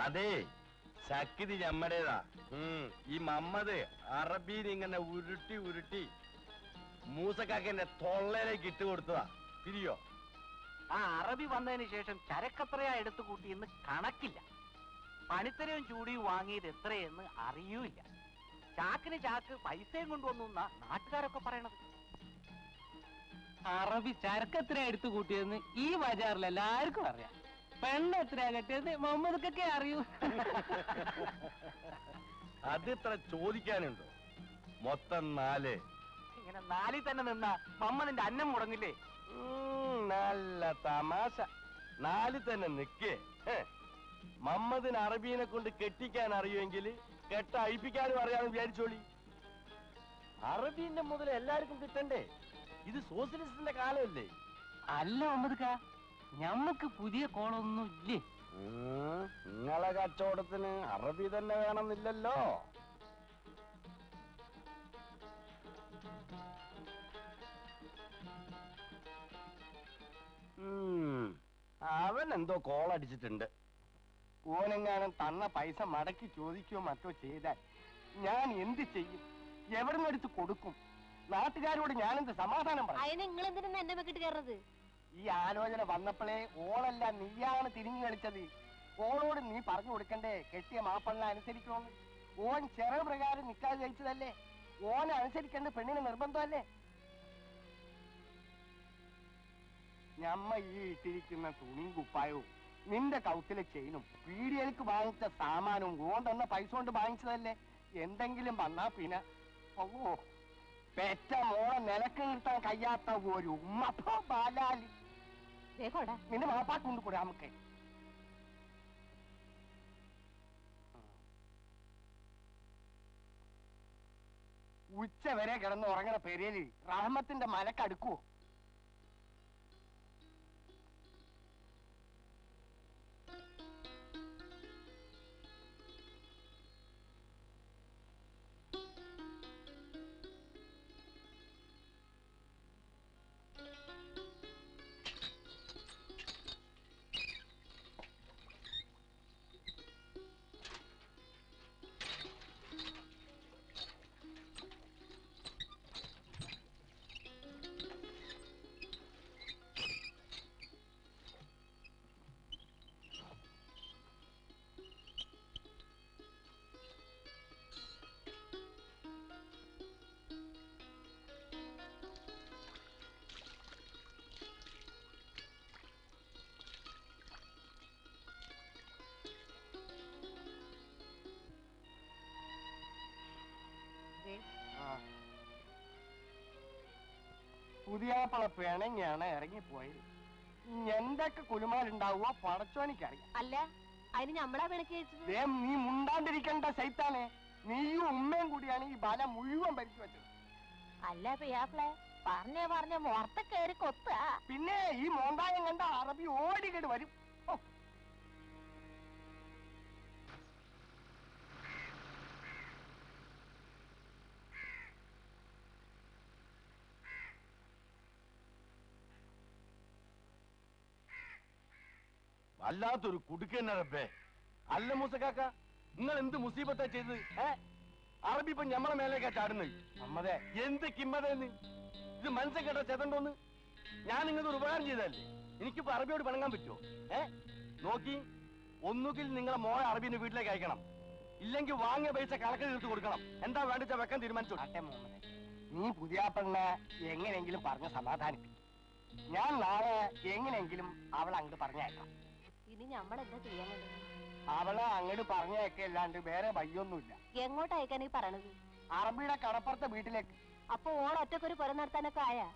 അതെ, ശക്തി ഞമ്മടേതാ. ഈ മമ്മദ് അറബീൻ ഇങ്ങനെ ഉരുട്ടി ഉരുട്ടി മൂസക്കാക്കന്റെ തൊള്ളയിലേക്ക് ഇട്ട് കൊടുത്തതാ. തിരിയോ? ആ അറബി വന്നതിന് ശേഷം ചരക്കത്രയാ എടുത്തു കൂട്ടിയെന്ന് കണക്കില്ല. പണിത്തരവും ചൂടിയും വാങ്ങിയത് എത്രയെന്ന് അറിയൂല്ല. ചാക്കിന് ചാക്ക് പൈസയും കൊണ്ടുവന്നു എന്നാ നാട്ടുകാരൊക്കെ പറയണത്. അറബി ചരക്ക് എത്രയാ എടുത്തു കൂട്ടിയെന്ന് ഈ ബജാറിൽ എല്ലാവർക്കും അറിയാം. പെണ്ണ് എത്രയാ കെട്ടിയത് മുഹമ്മദ്ക്കൊക്കെ അറിയൂ. അത് ഇത്ര ചോദിക്കാനുണ്ടോ? മൊത്തം 4. ഇങ്ങനെ 4 തന്നെ നിന്നാ മമ്മദിന്റെ അന്നം മുടങ്ങില്ലേ? നല്ല തമാശ. 4 തന്നെ നിക്കേ. മമ്മദിന് അറബീനെ കൊണ്ട് കെട്ടിക്കാൻ അറിയുമെങ്കിൽ കെട്ട അഴിപ്പിക്കാനും അറിയാമെന്ന് വിചാരിച്ചോളി. അറബീന്റെ മുതൽ എല്ലാവർക്കും കിട്ടണ്ടേ? ഇത് സോഷ്യലിസ്റ്റിന്റെ കാലമല്ലേ? അല്ല മുഹമ്മദ്ക്ക, ഞമ്മക്ക് പുതിയ കോളൊന്നും ഇല്ലേ? നിങ്ങളെ കച്ചവടത്തിന് അറബി തന്നെ വേണമെന്നില്ലല്ലോ. അവൻ എന്തോ കോൾ അടിച്ചിട്ടുണ്ട്. ഓനെങ്ങാനും തന്ന പൈസ മടക്കി ചോദിക്കുകയോ മറ്റോ ചെയ്താൽ ഞാൻ എന്ത് ചെയ്യും? എവിടെ നിന്ന് എടുത്ത് കൊടുക്കും? നാട്ടുകാരോട് ഞാനെന്ത് സമാധാനം പറയും? അതിന് നിങ്ങൾ എന്തിനാ എന്നെ വെക്കിട്ട് കയറുന്നത്? ഈ ആലോചന വന്നപ്പോഴേ ഓളല്ല നീയാണ് തിരിഞ്ഞു കളിച്ചത്. ഓളോട് നീ പറഞ്ഞു കൊടുക്കണ്ടേ കെട്ടിയ മാപ്പണ്ണ അനുസരിക്കണമെന്ന്? ഓൻ ചെറു പ്രകാരം നിക്കാതെ കഴിച്ചതല്ലേ? ഓനെ അനുസരിക്കേണ്ട പെണ്ണിന് നിർബന്ധമല്ലേ? ഞമ്മ ഈ ഇട്ടിരിക്കുന്ന തുണിയും കുപ്പായവും നിന്റെ കൗത്തിലെ ചെയിനും പീഡിയൽക്ക് വാങ്ങിച്ച സാമാനവും ഓൻ തന്ന പൈസ കൊണ്ട് വാങ്ങിച്ചതല്ലേ? എന്തെങ്കിലും വന്നാ പിന്നെ ഓ പെറ്റ മോളെ നിലക്ക് നിർത്താൻ കഴിയാത്ത ഒരു ഉമ്മപ്പോ ബാലാലി. നിന്റെ മാപ്പാക്ക് കൊണ്ട് കൂടെ നമുക്ക്. ഉച്ച വരെ കിടന്ന് ഉറങ്ങണ പെരേല് റഹ്മത്തിന്റെ മലക്കടുക്കുവോ? പുതിയാപ്പള പിണങ്ങിയാണ് ഇറങ്ങിപ്പോയത്. എന്തൊക്കെ കുലുമാലുണ്ടാവുമോ പടച്ചോനിക്കറിയാം. അല്ല അതിന് ഞമ്മളാ പിണക്കി വെച്ചത്. നീ മുണ്ടാണ്ടിരിക്കണ്ട സൈത്താനെ. നീയും ഉമ്മയും കൂടിയാണ് ഈ ബല മുഴുവൻ ഭരിച്ചു വെച്ചത്. അല്ല പിയാപ്പിളെ പറഞ്ഞ മുറത്ത കയറി കൊത്ത. പിന്നെ ഈ മോന്തായം കണ്ട അറബി ഓടിക്കേട്ട് വരും. വല്ലാത്തൊരു കുടുക്കന്നെ റബ്ബേ. അല്ല മൂസക്കാക്ക, നിങ്ങൾ എന്ത് മുസീബത്താ ചെയ്തത്? അറബി ഇപ്പൊ ഞമ്മളെ മേലേക്കാ ചാടുന്നത്. നമ്മതെ എന്ത് കിമ്മതെന്ന് ഇത് മനസ്സിൽ കേട്ട ചെതണ്ടോന്ന്. ഞാൻ നിങ്ങൾക്ക് ഒരു ഉപകാരം ചെയ്തതല്ലേ? എനിക്കിപ്പോ അറബിയോട് പിണങ്ങാൻ പറ്റുമോ? നോക്കി, ഒന്നുകിൽ നിങ്ങളെ മോളെ അറബിന്റെ വീട്ടിലേക്ക് അയക്കണം, ഇല്ലെങ്കിൽ വാങ്ങിയ പൈസ കണക്ക് തീർത്ത് കൊടുക്കണം. എന്താ വേണ്ടിച്ച വെക്കാൻ തീരുമാനിച്ചു. നീ പുതിയാപ്പണ്ണ എങ്ങനെയെങ്കിലും പറഞ്ഞ സമാധാനിപ്പിക്കും. ഞാൻ നാളെ എങ്ങനെയെങ്കിലും അവളെ അങ്ങോട്ട് പറഞ്ഞേക്കാം. ഇനി ഞമ്മളെന്താ ചെയ്യാൻ? അവളെ അങ്ങോട്ട് പറഞ്ഞേക്കല്ലാണ്ട് വേറെ വയ്യൊന്നുമില്ല. എങ്ങോട്ട് അയക്കാൻ ഈ പറയണത്? അറബിയുടെ കടപ്പുറത്തെ വീട്ടിലേക്ക്. അപ്പൊ ഓൺ ഒറ്റക്കൊരു പുര നടത്താനൊക്കെ ആയാ?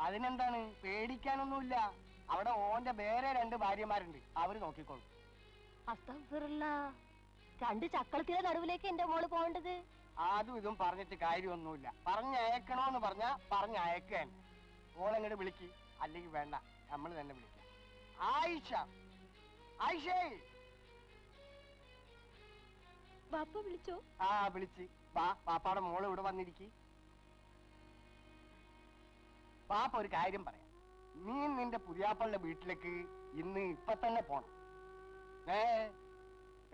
അതിനെന്താണ്, പേടിക്കാനൊന്നുമില്ല. അവിടെ ഓന്റെ വേറെ 2 ഭാര്യമാരുണ്ട്, അവര് നോക്കിക്കോളും. അസ്തഗ്ഫിറുല്ലാ, 2 ചക്കളത്തിലെ നടുവിലേക്ക് എന്റെ മോള് പോകേണ്ടത്? അതും ഇതും പറഞ്ഞിട്ട് കാര്യമൊന്നുമില്ല. പറഞ്ഞയക്കണോന്ന് പറഞ്ഞാ പറഞ്ഞയക്കാൻ. ഓളെങ്ങോട്ട് വിളിക്ക്, അല്ലെങ്കിൽ വേണ്ട, നമ്മൾ തന്നെ വിളിക്കാം. ആയിഷ, ആയിഷേ. ബാപ്പ വിളിച്ചോ? ആ വിളിച്ച്. പാപ്പാടെ മോള് ഇവിടെ വന്നിരിക്കി. പാപ്പ ഒരു കാര്യം പറയാം. നീ നിന്റെ പുതിയാപ്പളുടെ വീട്ടിലേക്ക് ഇന്ന് ഇപ്പൊ തന്നെ പോണം.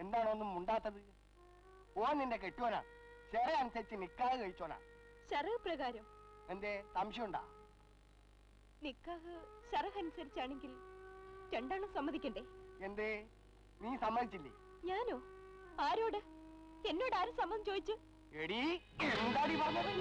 എന്താണോ ഒന്നും മുണ്ടാത്തത്? ഓൻ നിന്റെ കെട്ടുവനാ, ശര അനുസരിച്ച് നിക്കാഹ് കഴിച്ചോനാ. ശരഹ് പ്രകാരം? എന്തേ സംശയമുണ്ടാ? നിക്കാഹ് ശരഹ് അനുസരിച്ചാണെങ്കിൽ രണ്ടാളും സമ്മതിക്കണ്ടേ? എന്തേ നീ സമ്മതിച്ചില്ലേ? ഞാനോ? ആരോട്? എന്നോട് ആരും സമ്മതം ചോദിച്ചു? എടീ, എന്താടി പറഞ്ഞത്?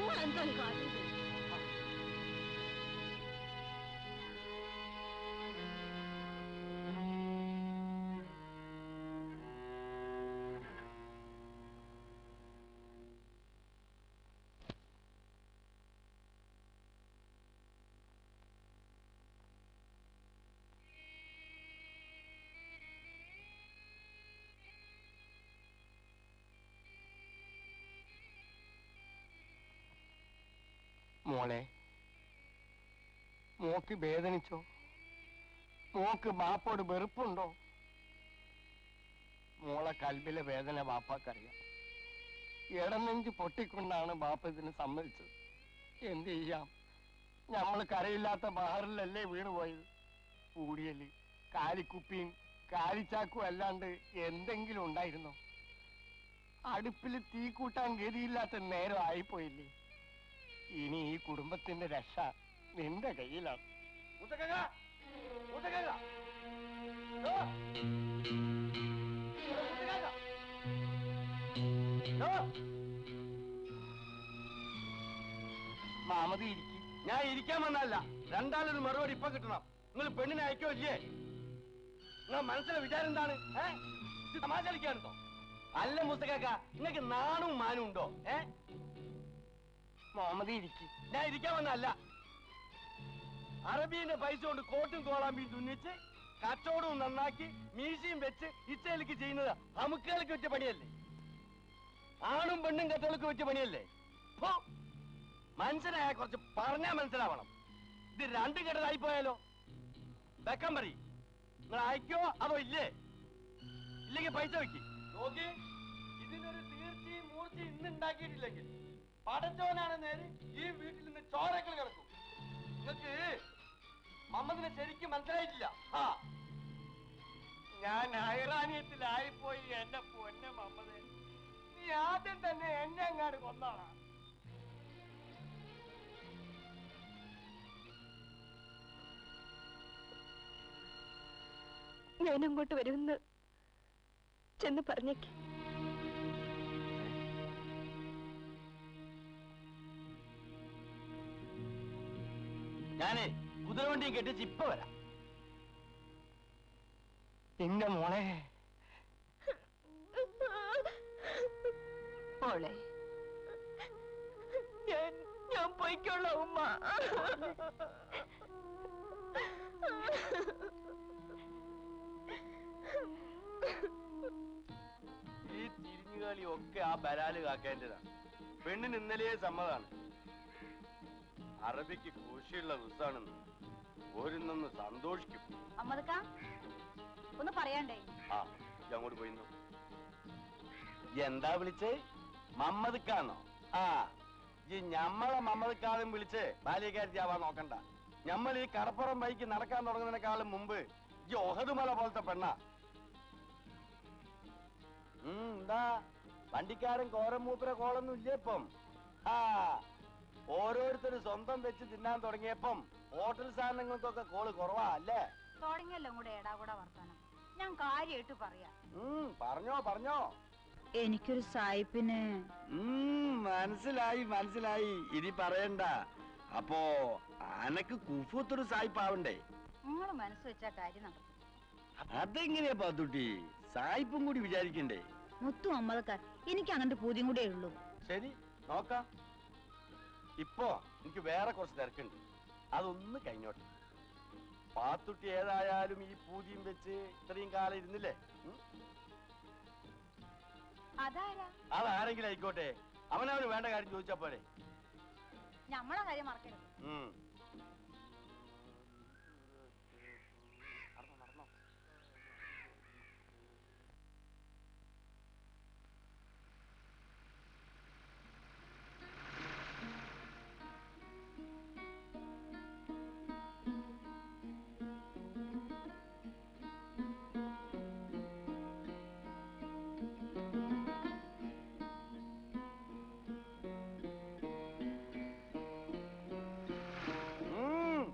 മോളെ, മോക്ക് വേദനിച്ചോ? മോക്ക് ബാപ്പോട് വെറുപ്പുണ്ടോ? മോളെ കൽബിലെ വേദന ബാപ്പാക്കറിയാം. ഇടനെഞ്ച് പൊട്ടിക്കൊണ്ടാണ് ബാപ്പ ഇതിന് സമ്മതിച്ചത്. എന്ത് ചെയ്യാം, നമ്മൾ കരയില്ലാത്ത ബഹറിലല്ലേ വീണുപോയത്. പൂടിയല്, കാലിക്കുപ്പിയും കാലിച്ചാക്കും അല്ലാണ്ട് എന്തെങ്കിലും ഉണ്ടായിരുന്നോ? അടുപ്പിൽ തീ കൂട്ടാൻ ഗതിയില്ലാത്ത നേരം ആയിപ്പോയില്ലേ. ഇനി ഈ കുടുംബത്തിന്റെ രക്ഷ നിന്റെ കയ്യിലാണ്. മാമതി ഇരിക്കും. ഞാൻ ഇരിക്കാൻ വന്നല്ല, രണ്ടാളൊരു മറുപടി ഇപ്പൊ കിട്ടണം. നിങ്ങൾ പെണ്ണിനെ അയക്കോ ഇല്ലേ? നിങ്ങൾ മനസ്സിലെ വിചാരം എന്താണ്? ഇത് തമാശ കളിക്കാനുണ്ടോ? അല്ല മുസ്തകാക്ക, നിങ്ങൾക്ക് നാണും മാനും ഉണ്ടോ? മുഹമ്മദ് ഇരിക്കും. ഞാൻ ഇരിക്കാൻ വന്നല്ല. അറബീന്റെ പൈസ കൊണ്ട് കോട്ടും കോളാമ്പിയും തുന്നിച്ച് കച്ചവടവും നന്നാക്കി മീശയും വെച്ച് ഇച്ചയിലേക്ക് ചെയ്യുന്നത് അമുക്കുകൾക്ക് വെച്ച പണിയല്ലേ? ആണും പെണ്ണും കച്ചവടക്ക് വെച്ച പണിയല്ലേ? മനസ്സിലായ കുറച്ച് പറഞ്ഞാ മനസ്സിലാവണം. ഇത് രണ്ടും കെട്ടതായി പോയാലോ? വെക്കാൻ പറ. നിങ്ങൾ അയക്കോ അതോ ഇല്ലേ? ഇല്ലെങ്കിൽ പൈസ വെക്കി നോക്കി. ഇതിനൊരു തീർച്ചയും മൂർച്ചയും ഇന്ന് ഉണ്ടാക്കിയിട്ടില്ലെങ്കിൽ പടച്ചോനാണ് നേര് ഈ വീട്ടിൽ നിന്ന് ചോരക്കൾ കിടക്കും. നിങ്ങൾക്ക് മമ്മദിനെ ശരിക്കും മനസ്സിലായിട്ടില്ല. ഞാൻ ഹൈറാനിയത്തിലായിപ്പോയി എന്റെ പൊന്നെ മമ്മദേ. നീ ആദ്യം തന്നെ എന്നെ അങ്ങാട് കൊന്നാളാ. ഞാൻ അങ്ങോട്ട് വരുമെന്ന് ചെന്ന് പറഞ്ഞേക്ക്. ഞാനേ കുതിരവണ്ടിയും കെട്ടിച്ച് ഇപ്പൊ വരാം. എന്റെ മോളെ മോളെ ഞാൻ പോയിക്കോളാം ഉമ്മ. ഈ തിരിഞ്ഞുകളി ഒക്കെ ആ ബലാല് കാക്കേണ്ടതാണ്. പെണ്ണിന് ഇന്നലെ സമ്മതാണ്. അറബിക്ക് ഖുഷിയുള്ള ദിവസമാണെന്ന് ഓരോന്നൊന്ന് സന്തോഷിക്കും. അമ്മദക്ക ഒന്ന് പറയണ്ടേ? ആ അങ്ങോട്ട് പോയിന്നു. എന്താ വിളിച്ചേ? മമ്മദ്ക്കാന്നോ? ആ ഈ ഞമ്മളെ മമ്മദ്ക്കാളും വിളിച്ച് ബാല്യക്കാരിയാവാൻ നോക്കണ്ട. ഞമ്മൾ ഈ കടപ്പുറം ബൈക്ക് നടക്കാൻ തുടങ്ങുന്നതിനേക്കാളും മുമ്പ് ഈ ഒഹദ് മല പോലത്തെ പെണ്ണ. എന്താ വണ്ടിക്കാരൻ കോരം മൂപ്പര കോളൊന്നും ഇല്ലേ ഇപ്പം? ആ ഓരോരുത്തരും സ്വന്തം വെച്ച് തിന്നാൻ തുടങ്ങിയപ്പം ഹോട്ടൽ സാധനങ്ങൾക്കൊക്കെ കോള് കുറവാ അല്ലേ? തുടങ്ങിയല്ലോ കൂടെ ഏടാ കൂടെ വർത്താനം. ഞാൻ കാര്യമായിട്ട് പറയാ. പറഞ്ഞോ പറഞ്ഞോ. എനിക്കൊരു സായിപ്പിന്. മനസ്സിലായി മനസ്സിലായി. ഇനി പറയണ്ട. അപ്പോ അനക്ക് കുഫൂത്തൊരു സായിപ്പാവണ്ടേ? നിങ്ങൾ മനസ്സ് വെച്ചാ കാര്യം നടക്കും. അതെങ്ങനെയാ പാത്തുട്ടി? സായിപ്പും കൂടി വിചാരിക്കണ്ടേ? മുത്തു അമ്മദക്ക എനിക്ക് അങ്ങനത്തെ പൂതിയും കൂടെ ഉള്ളൂ. ശരി നോക്കാം. ഇപ്പോ എനിക്ക് വേറെ കുറച്ച് തിരക്കുണ്ട്. അതൊന്ന് കഴിഞ്ഞോട്ടെ. പാത്തുട്ടി ഏതായാലും ഈ പൂതിയും വെച്ച് ഇത്രയും കാലം ഇരുന്നില്ലേ? അതാരെങ്കിലും ആയിക്കോട്ടെ. അവനവന് വേണ്ട കാര്യം ചോദിച്ചാ പോരെ. നമ്മളെ കാര്യം മറക്കരുത്.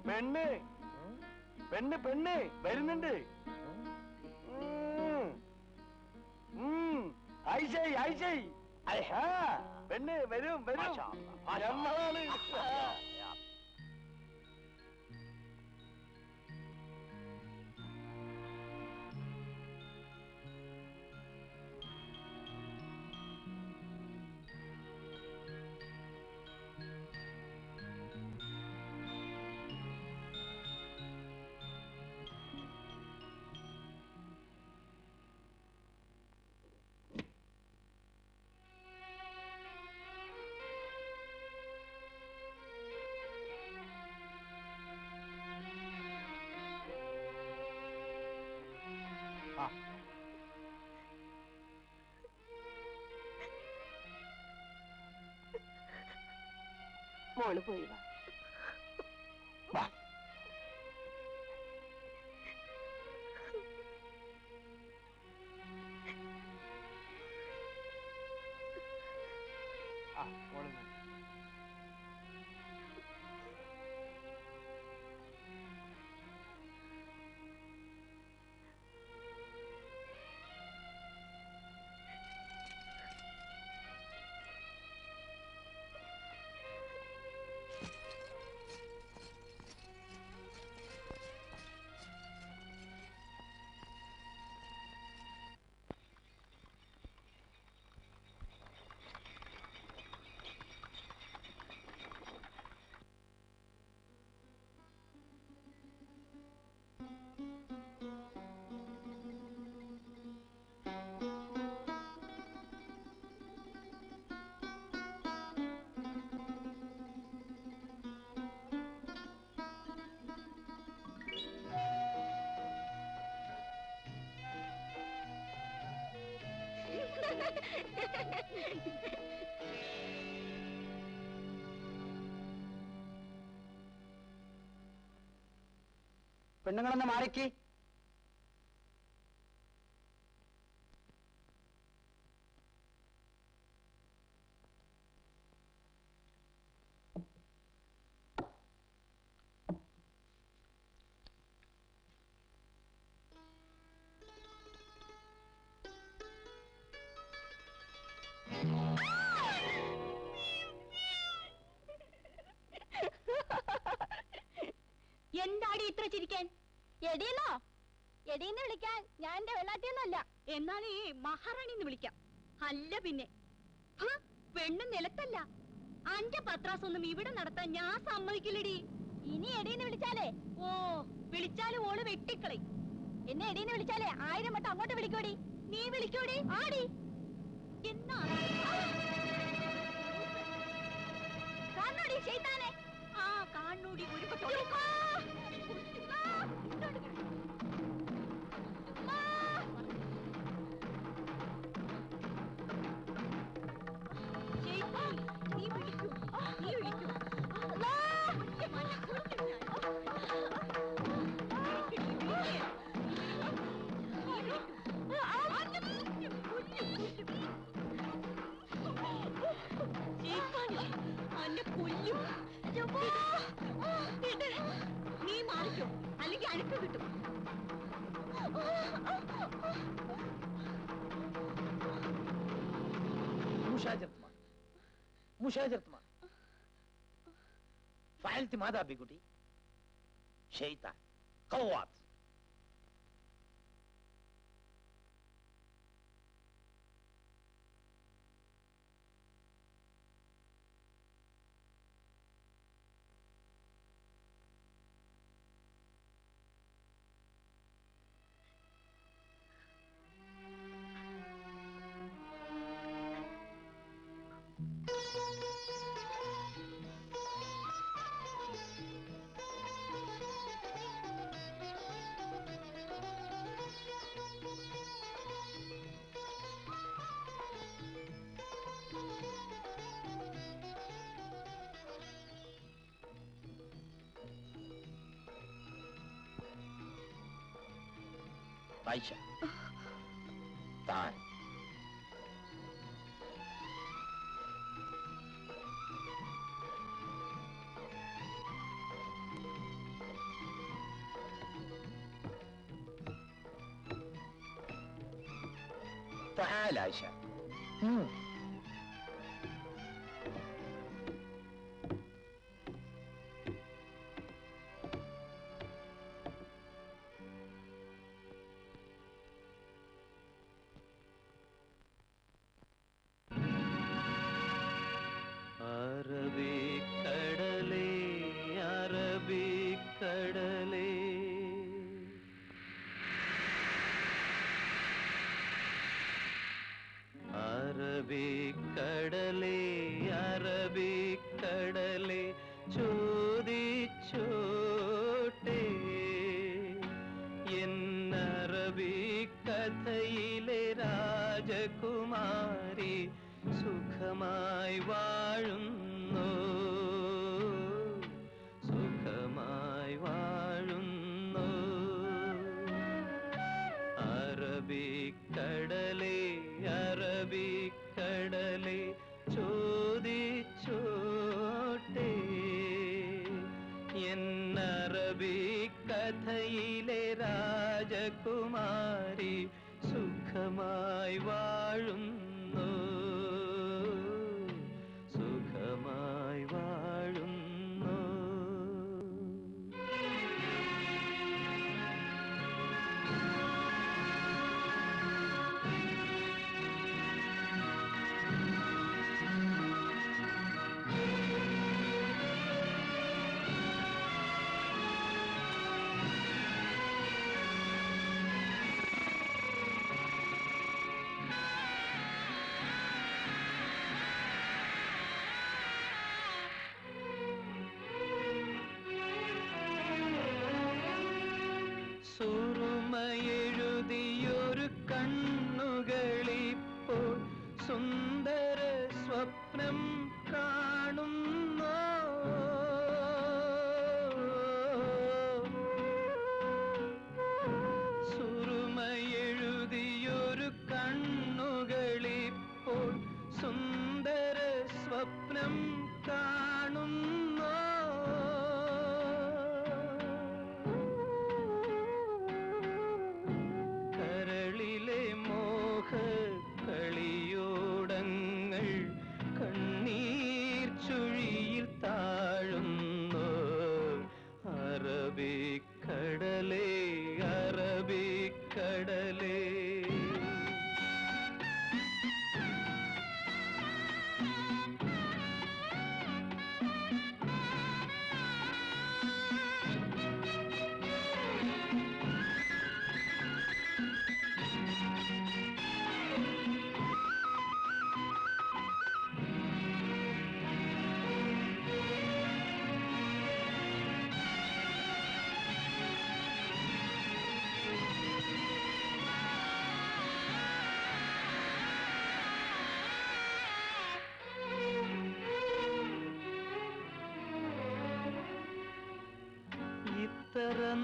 പെണ്ണ് പെണ്ണ് പെണ്ണ് വരുന്നുണ്ട്. ഐശൈ ഐശൈ പെണ്ണ് വരും വരും. നമ്മളാണ്. മോള് പോയി വാ. പെണ്ണുങ്ങളൊന്ന് മാറിക്ക്. എന്താടി ഇത്ര ചിരിക്കാൻ? എടീന്നോ? എടീന്ന് വിളിക്കാൻ ഞാൻ എന്റെ വെള്ളാട്ടിയൊന്നുമല്ല. എന്നാലേ മഹാറാണിന്ന് വിളിക്കാം. അല്ല പിന്നെ പെണ്ണ് നിലത്തല്ല. അന്റെ പത്രാസൊന്നും ഇവിടെ നടത്താൻ ഞാൻ സമ്മതിക്കില്ലടി. ഇനി എടീന്ന് വിളിച്ചാലേ വിളിച്ചാലും ഓള് വെട്ടിക്കളി. എന്നെ എടീന്ന് വിളിച്ചാലേ 1000 വട്ടം അങ്ങോട്ട് വിളിക്കോടി. നീ വിളിക്കോടി. ആടി എന്നാ കാണോടി ചെയ്താനെ. കാണൂടി ഒരു നീ വിളിക്കൂ. നീ വിളിക്കൂ. നീ മാറിക്കോ, അല്ലെങ്കിൽ അഴുക്ക് കിട്ടും. مشاجرة فعلت ماذا بقولي؟ شيطان قوات. عايشة تعال. تعال عايشة. അറബിക്കടലേ ചോദിച്ചോട്ടെ എന്നറബിക്കഥയിലെ രാജകുമാരി സുഖമായി വാഴുന്നു, സുഖമായി വാഴുന്നു. അറബിക്കടലേ അറബിക്കടലേ ചോദിച്ചോട്ടെ എന്നറബിക്കഥയിലെ രാജകുമാരി സുഖമായി വാഴുന്നു, സുഖമായി വാഴുന്നു. സുറുമയെഴുതിയൊരു കണ്ണുകളിപ്പോൾ സുന്ദര സ്വപ്നം കാണുന്നു.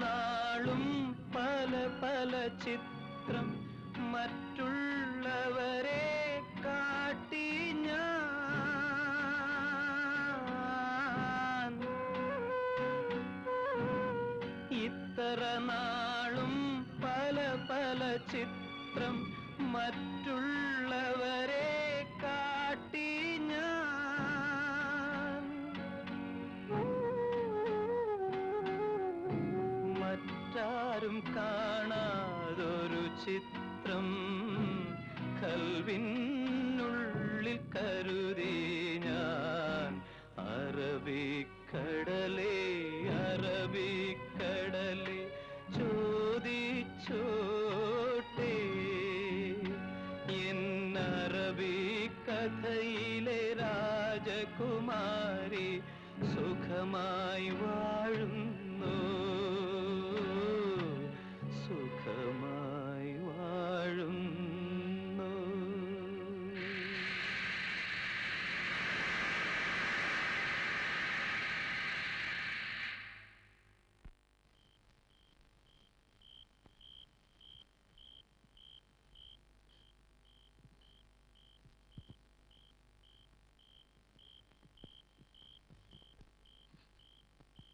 നാളും പല പല ചിത്രം മറ്റുള്ളവരെ കാട്ടി ഞാൻ ഇത്ര നാളും പല പല ചിത്രം മറ്റുള്ളവരെ കാട്ടി ഞാൻ മറ്റാരും കാണാതൊരു ചിത്രം കൽവിനുള്ളിൽ കരുതി ഞാൻ അറബിക്കടലേ അറബിക്കടലേ ചോദിച്ചോട്ടെ എന്നറബി കഥയിലെ രാജകുമാരി സുഖമായി വാഴുന്നു സുഖമായി വാഴുന്നു.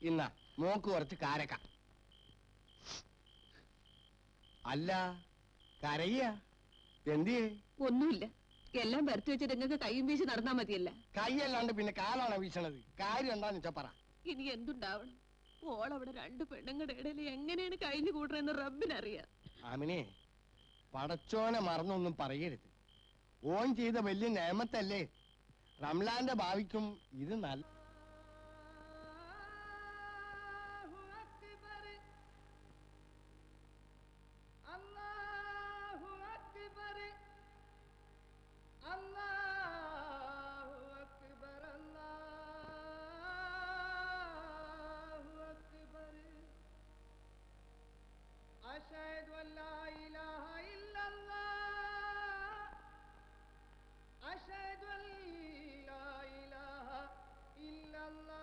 ഇന്ന മോക്ക് കുറച്ച് കാരക്ക. അല്ല കരയ എന്തിയേ? ഒന്നുമില്ല, എല്ലാം വരച്ചു വെച്ചിട്ട് നിങ്ങൾക്ക് കൈയും വീശി നടന്നാ മതിയല്ല. കൈയല്ലാണ്ട് പിന്നെ കാലാണോ വീശണത്? കാര്യം എന്താന്ന് വെച്ചാ പറ. ഇനി എന്തുണ്ടാവണം? ഓളവിടെ രണ്ട് പെണ്ണുങ്ങളുടെ ഇടയിൽ എങ്ങനെയാണ് കഴിഞ്ഞു കൂട്ടണെന്ന് റബ്ബിനറിയാം. ആമിനെ, പടച്ചോനെ മറന്നൊന്നും പറയരുത്. ഓൻ ചെയ്ത വലിയ നേമത്തല്ലേ. റംലാന്റെ ഭാവിക്കും ഇത് നല്ല. أشهد أن لا إله إلا الله أشهد أن لا إله إلا الله.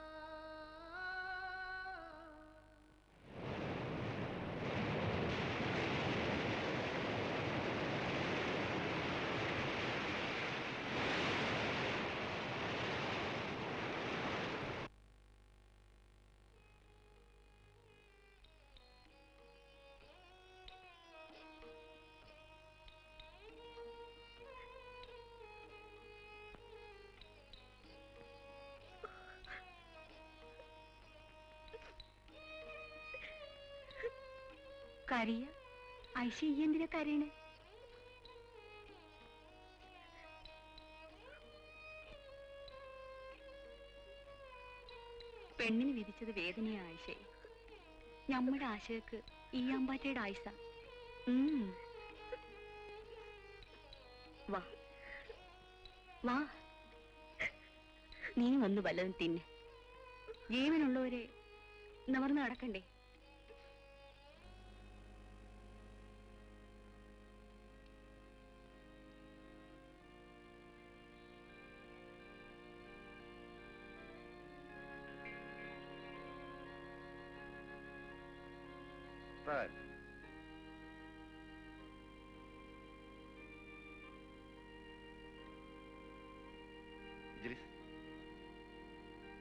കരയ ഐഷ, ഈ എന്തിനാ കരയണേ? പെണ്ണിന് വിധിച്ചത് വേദനയാ ആയിഷേ. നമ്മുടെ ആശയക്ക് ഈ അമ്പാറ്റയുടെ ആയിഷ. വാ വാ, നീ വന്ന് വല്ലതും തിന്നെ. ജീവനുള്ളവരെ നിവർന്ന് നടക്കണ്ടേ?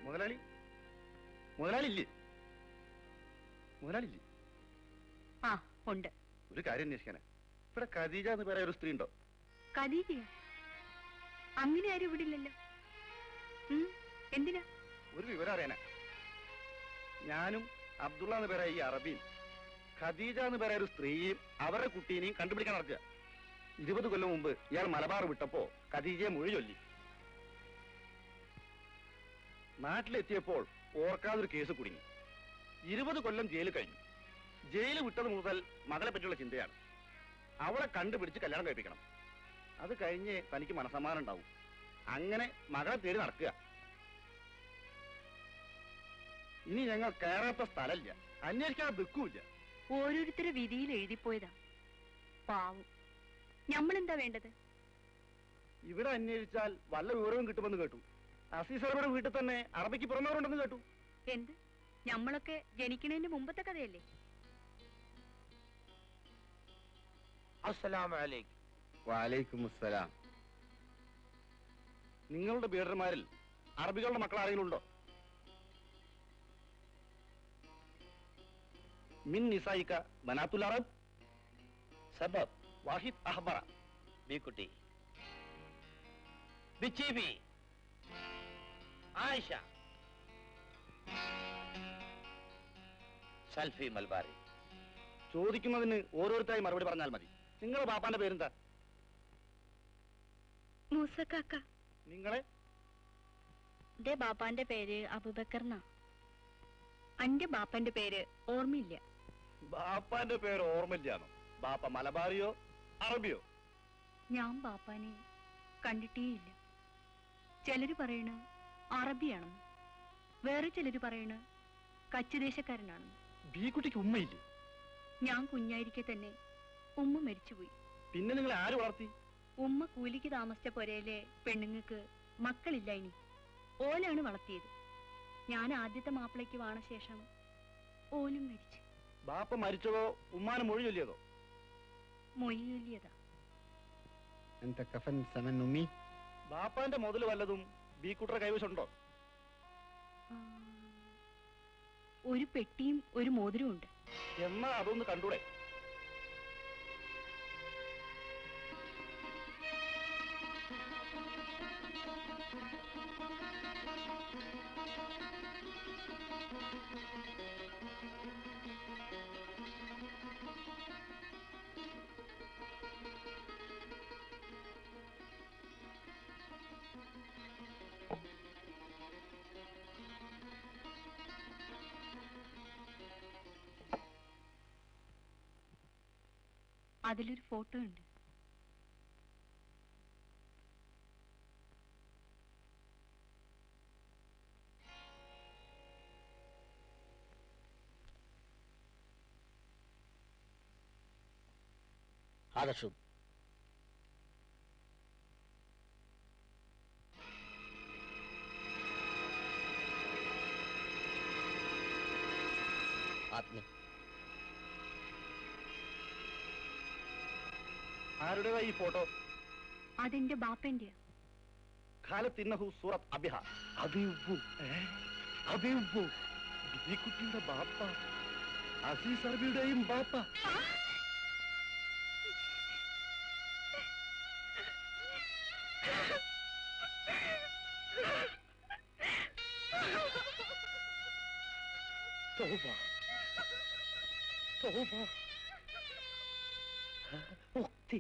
മുതലാളി മുതലാളില്ലേ? മുതലാളില്ലേ? ആ ഉണ്ട്. ഒരു കാര്യം അന്വേഷിക്കാനാ. ഇവിടെ ഖദീജ എന്ന് പറയാൻ ഒരു സ്ത്രീ ഉണ്ടോ? ഖദീജയോ? അങ്ങനെ ആരും ഇവിടെ ഇല്ലല്ലോ. എന്തിനാ? ഒരു വിവരം അറിയാനാ. ഞാനും അബ്ദുള്ള എന്ന് പറയാ ഈ അറബിയും ഖദീജ എന്ന് പറയാ ഒരു സ്ത്രീയും അവരുടെ കുട്ടീനെയും കണ്ടുപിടിക്കാൻ നടക്കുക. 20 കൊല്ലം മുമ്പ് ഇയാൾ മലബാർ വിട്ടപ്പോ ഖദീജയെ മൊഴി ചൊല്ലി. നാട്ടിലെത്തിയപ്പോൾ ഓർക്കാതൊരു കേസ് കുടുങ്ങി. 20 കൊല്ലം ജയിലിൽ കഴിഞ്ഞു. ജയില് വിട്ടത് മുതൽ മകളെ പറ്റിയുള്ള ചിന്തയാണ്. അവളെ കണ്ടുപിടിച്ച് കല്യാണം കഴിപ്പിക്കണം. അത് കഴിഞ്ഞ് തനിക്ക് മനസ്സമാനം ഉണ്ടാവും. അങ്ങനെ മകളെ തേടി നടക്കുക. ഇനി ഞങ്ങൾ കയറാത്ത സ്ഥലമില്ല, അന്വേഷിക്കാതെ ദുഃഖമില്ല. ഓരോരുത്തരെ വിധിയിൽ എഴുതിപ്പോയതാ. പാവം, ഞമ്മളെന്താ വേണ്ടത്? ഇവിടെ അന്വേഷിച്ചാൽ വല്ല വിവരവും കിട്ടുമെന്ന് കേട്ടു. അസീസറയുടെ വീട്ടിൽ തന്നെ അറബിക്ക് പുറന്നവരുണ്ടെന്ന് കേട്ടു. എന്ത്? ഞമ്മളൊക്കെ ജനിക്കണതിന് മുമ്പത്തെ കഥയല്ലേ? അസ്സലാമു അലൈക്കും. വാലൈക്കും അസ്സലാം. നിങ്ങളുടെ ബീഡർമാരിൽ അറബികളുടെ മക്കൾ ആരെങ്കിലും ഉണ്ടോ? മിൻ നിസായിക ബനാത്തുൽ അറബ് സബബ് വാഹിദ് അഹ്ബറ ബീക്കുട്ടി, ബിച്ചിബി, ആയിഷ, സൽഫി മൽബാരി. ചോദിക്കുന്നതിന് ഓരോരുത്തരായി മറുപടി പറഞ്ഞാൽ മതി. നിങ്ങളുടെ ബാപ്പാന്റെ പേരെന്താ? മൂസക്കാക്ക. നിങ്ങളെ? എന്റെ ബാപ്പാന്റെ പേര് അബൂബക്കർന്നാ. അന്റെ ബാപ്പന്റെ പേര് ഓർമ്മയില്ല. ബാപ്പാന്റെ പേര് ഓർമ്മയില്ലാണോ? ബാപ്പ മലബാറിയോ അറബിയോ? ഞാൻ ബാപ്പാനെ കണ്ടിട്ടേയില്ല. ചിലര് പറയണ് അറബിയാണെന്ന്, വേറെ ചിലര് പറയണ് കച്ചുദേശക്കാരനാണെന്ന്. ബീക്കുട്ടിക്ക് ഉമ്മയില്ലേ? ഞാൻ കുഞ്ഞായിരിക്കെ തന്നെ ഉമ്മ മരിച്ചുപോയി. പിന്നെ നിങ്ങൾ ആര് വളർത്തി? ഉമ്മ കൂലിക്ക് താമസിച്ച പുരയിലെ പെണ്ണുങ്ങൾക്ക് മക്കളില്ല. ഇനി ഓലാണ് വളർത്തിയത്. ഞാൻ ആദ്യത്തെ മാപ്പിളയ്ക്ക് വാണ ശേഷം ഓലും മരിച്ചു. ബാപ്പ മരിച്ചതോ ഉമ്മാനെ മൊഴി ചൊല്ലിയതോ? മൊഴി ചൊല്ലിയതാ. ബാപ്പാന്റെ മുതൽ വല്ലതും ബീക്കുട്ടറെ കൈവശമുണ്ടോ? ഒരു പെട്ടിയും ഒരു മോതിരവും ഉണ്ട്. എന്നാ അതൊന്ന് കണ്ടൂടെ? അതിലൊരു ഫോട്ടോ ഉണ്ട്. هذا شو؟ ആത്മീ ആരുടേതാ ഈ ഫോട്ടോ? അതെന്റെ ബാപ്പന്റെ. ഖാലത്തിന്നഹു സൂറത്ത് അബിഹ. ബീക്കുട്ടിയുടെ ബാപ്പ അസീസ് അറബിയുടെയും ബാപ്പ. توبة توبة أختي.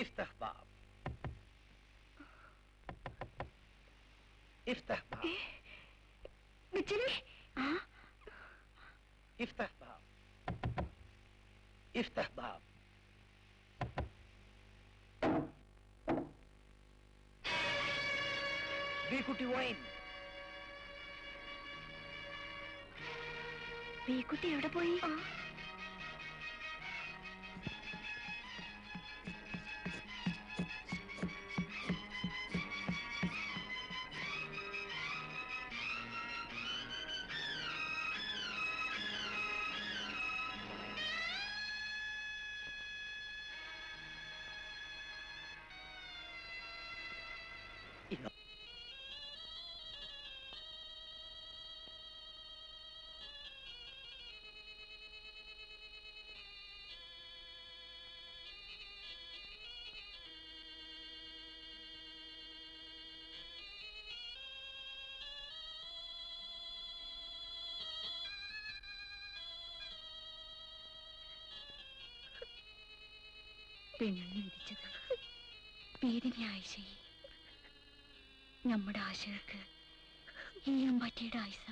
افتح باب. افتح باب. بتجري؟ افتح باب. افتح باب. ബീക്കുട്ടി വൈൻ. ബീക്കുട്ടി എവിടെ പോയി? പെണ്ണെന്ന് വിധിച്ചത് പേരിലെ ആയിഷയെ, നമ്മുടെ ആശകർക്ക് ഈ അമ്പാറ്റിയുടെ ആയിഷ.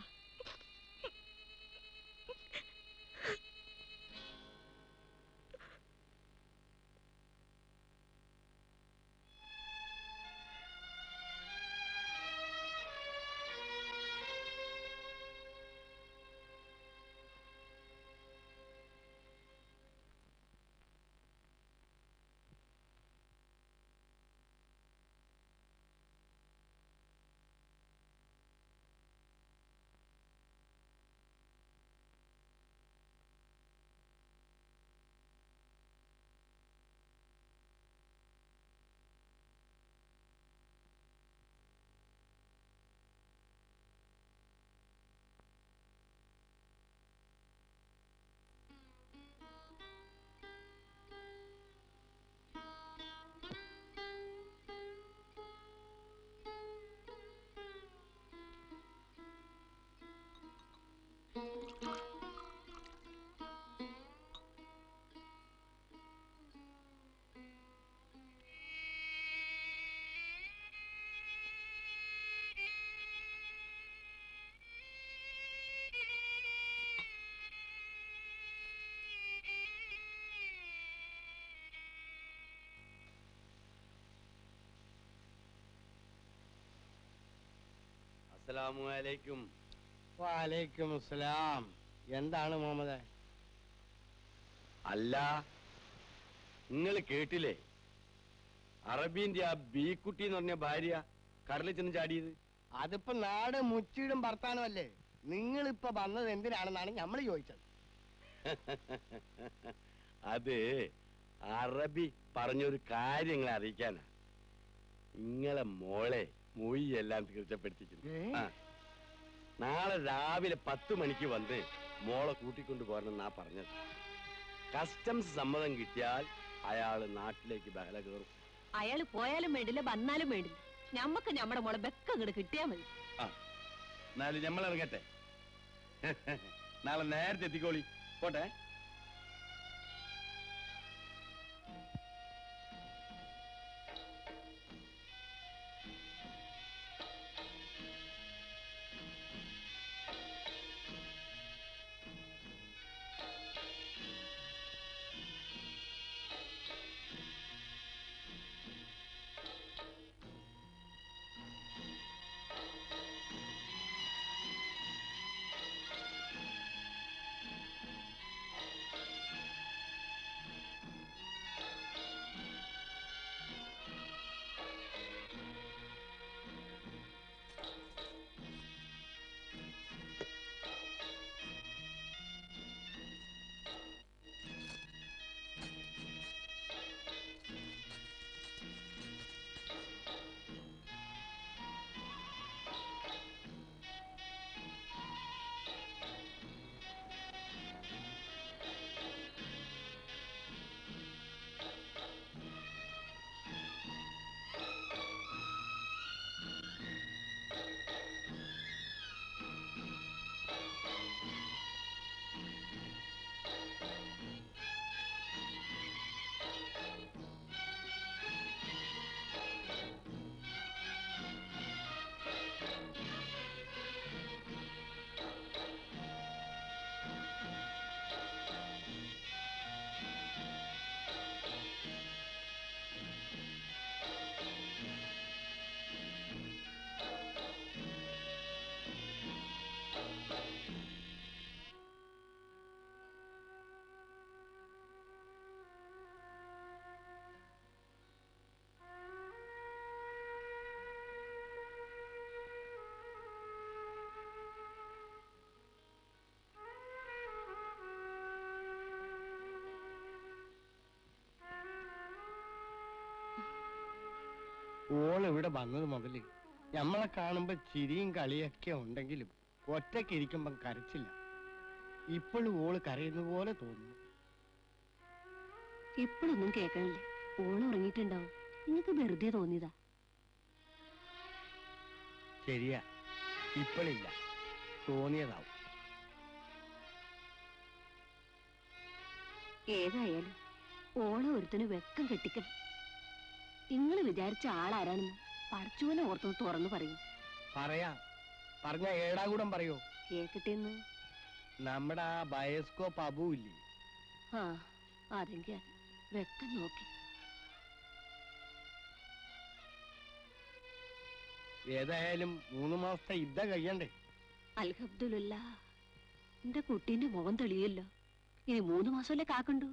അസ്സലാമു അലൈക്കും. വലൈക്കും അസ്സലാം. എന്താണ് മുഹമ്മദ്? അല്ല, നിങ്ങൾ കേട്ടില്ലേ അറബീന്റെ ആ ബീക്കുട്ടി എന്ന് പറഞ്ഞ ഭാര്യ കടലിൽ ചെന്ന് ചാടിയത്? അതിപ്പോ നാട് മുച്ചിടും ഭർത്താനമല്ലേ. നിങ്ങളിപ്പൊ വന്നത് എന്തിനാണെന്നാണ് നമ്മൾ ചോദിച്ചത്. അത് അറബി പറഞ്ഞൊരു കാര്യങ്ങളെ അറിയിക്കാനാ. നിങ്ങളെ മോളെ മൊഴി എല്ലാം തീർച്ചപ്പെടുത്തിക്കുന്നു. നാളെ രാവിലെ 10 മണിക്ക് വന്ന് മോളെ കൂട്ടിക്കൊണ്ടു പോരണമെന്നാ പറഞ്ഞത്. കസ്റ്റംസ് സമ്മതം കിട്ടിയാൽ അയാള് നാട്ടിലേക്ക് ബഹല കയറും. അയാള് പോയാലും വേണ്ടില്ല, വന്നാലും വേണ്ടില്ല, ഞമ്മക്ക് ഞമ്മടെ മോളെ ബെക്കങ്ങട് കിട്ടിയാ മതി. എന്നാലും നമ്മൾ ഇറങ്ങട്ടെ. നാളെ നേരത്തെ എത്തിക്കോളി. പോട്ടെ. ഓൾ ഇവിടെ വന്നത് മുതല് നമ്മളെ കാണുമ്പോ ചിരിയും കളിയൊക്കെ ഉണ്ടെങ്കിലും ഒറ്റയ്ക്ക് ഇരിക്കുമ്പം കരച്ചില്ല. ഇപ്പോഴും ഓള് കരയുന്ന പോലെ തോന്നുന്നു. ഇപ്പോഴൊന്നും കേൾക്കണില്ല. ഓണം ഉറങ്ങിയിട്ടുണ്ടാവും. നിങ്ങൾക്ക് വെറുതെ തോന്നിയതാ. ശരിയാ, ഇപ്പോഴില്ല, തോന്നിയതാവും. ഏതായാലും ഓണം ഒരുത്തിന് വെക്കം കെട്ടിക്കണം. നിങ്ങൾ വിചാരിച്ച ആളാരാണെന്ന് പഠിച്ചുപോലെ ഓർത്തൊന്ന് തുറന്നു പറയും. പറയാ, പറഞ്ഞ ഏടാകൂടം പറയോ? കേക്കട്ടെന്ന്. നമ്മുടെ ആ ബയോസ്കോപ്പ് അബു ഇല്ലേ? ആ, അതെങ്കിൽ വെക്കം നോക്കി. ഏതായാലും 3 മാസത്തെ യുദ്ധം കഴിയണ്ടേ? അൽഹംദുലില്ലാ, എന്റെ കുട്ടീന്റെ മുഖം തെളിയല്ലോ. ഇനി 3 മാസമല്ലേ കാക്കണ്ടു.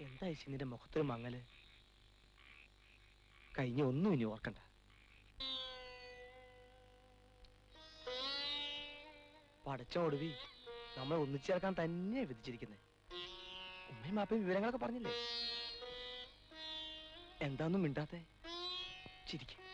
എന്താ നിന്റെ മുഖത്തൊരു മങ്ങല്? കഴിഞ്ഞ ഒന്നും ഇനി ഓർക്കണ്ട. പടച്ച ഒടുവി നമ്മൾ ഒന്നിച്ചേർക്കാൻ തന്നെ വിധിച്ചിരിക്കുന്നത്. ഉമ്മയും മാപ്പയും വിവരങ്ങളൊക്കെ പറഞ്ഞില്ലേ? എന്താന്നും മിണ്ടാത്തെ? ചിരിക്കും.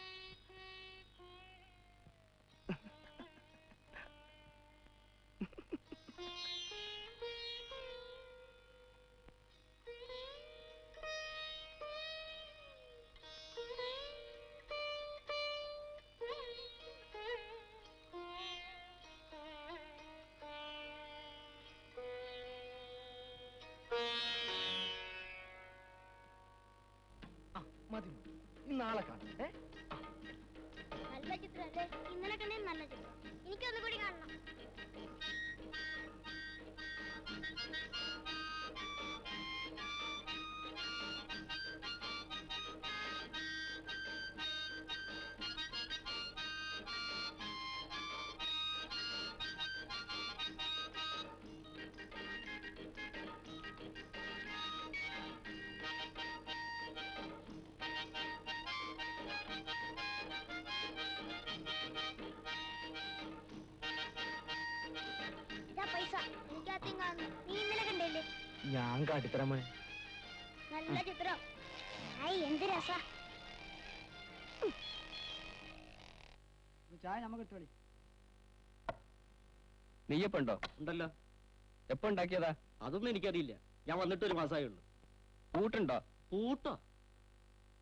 മതി, നാളെ കാണാം. നല്ല ചിത്രല്ലേ? ഇന്നലെ കണ്ടത് നല്ല ചിത്രം. എനിക്കൊന്നുകൂടി കാണണം. പൈസ എനിക്കാദ്യം കാണുന്നു. നീ ഇന്നലെ കണ്ടല്ലേ? ഞാൻ കാട്ടിത്തരാൻ മോനെ. നല്ല ചിത്രം. എന്ത് രസ. ചായ നമുക്ക് ഇട്ടോളി. നെയ്യപ്പുണ്ടോ? ഉണ്ടല്ലോ. എപ്പോ ഉണ്ടാക്കിയതാ? അതൊന്നും എനിക്കറിയില്ല. ഞാൻ വന്നിട്ട് 1 മാസമേ ഉള്ളൂ. പൂട്ടുണ്ടോ? പൂട്ടോ?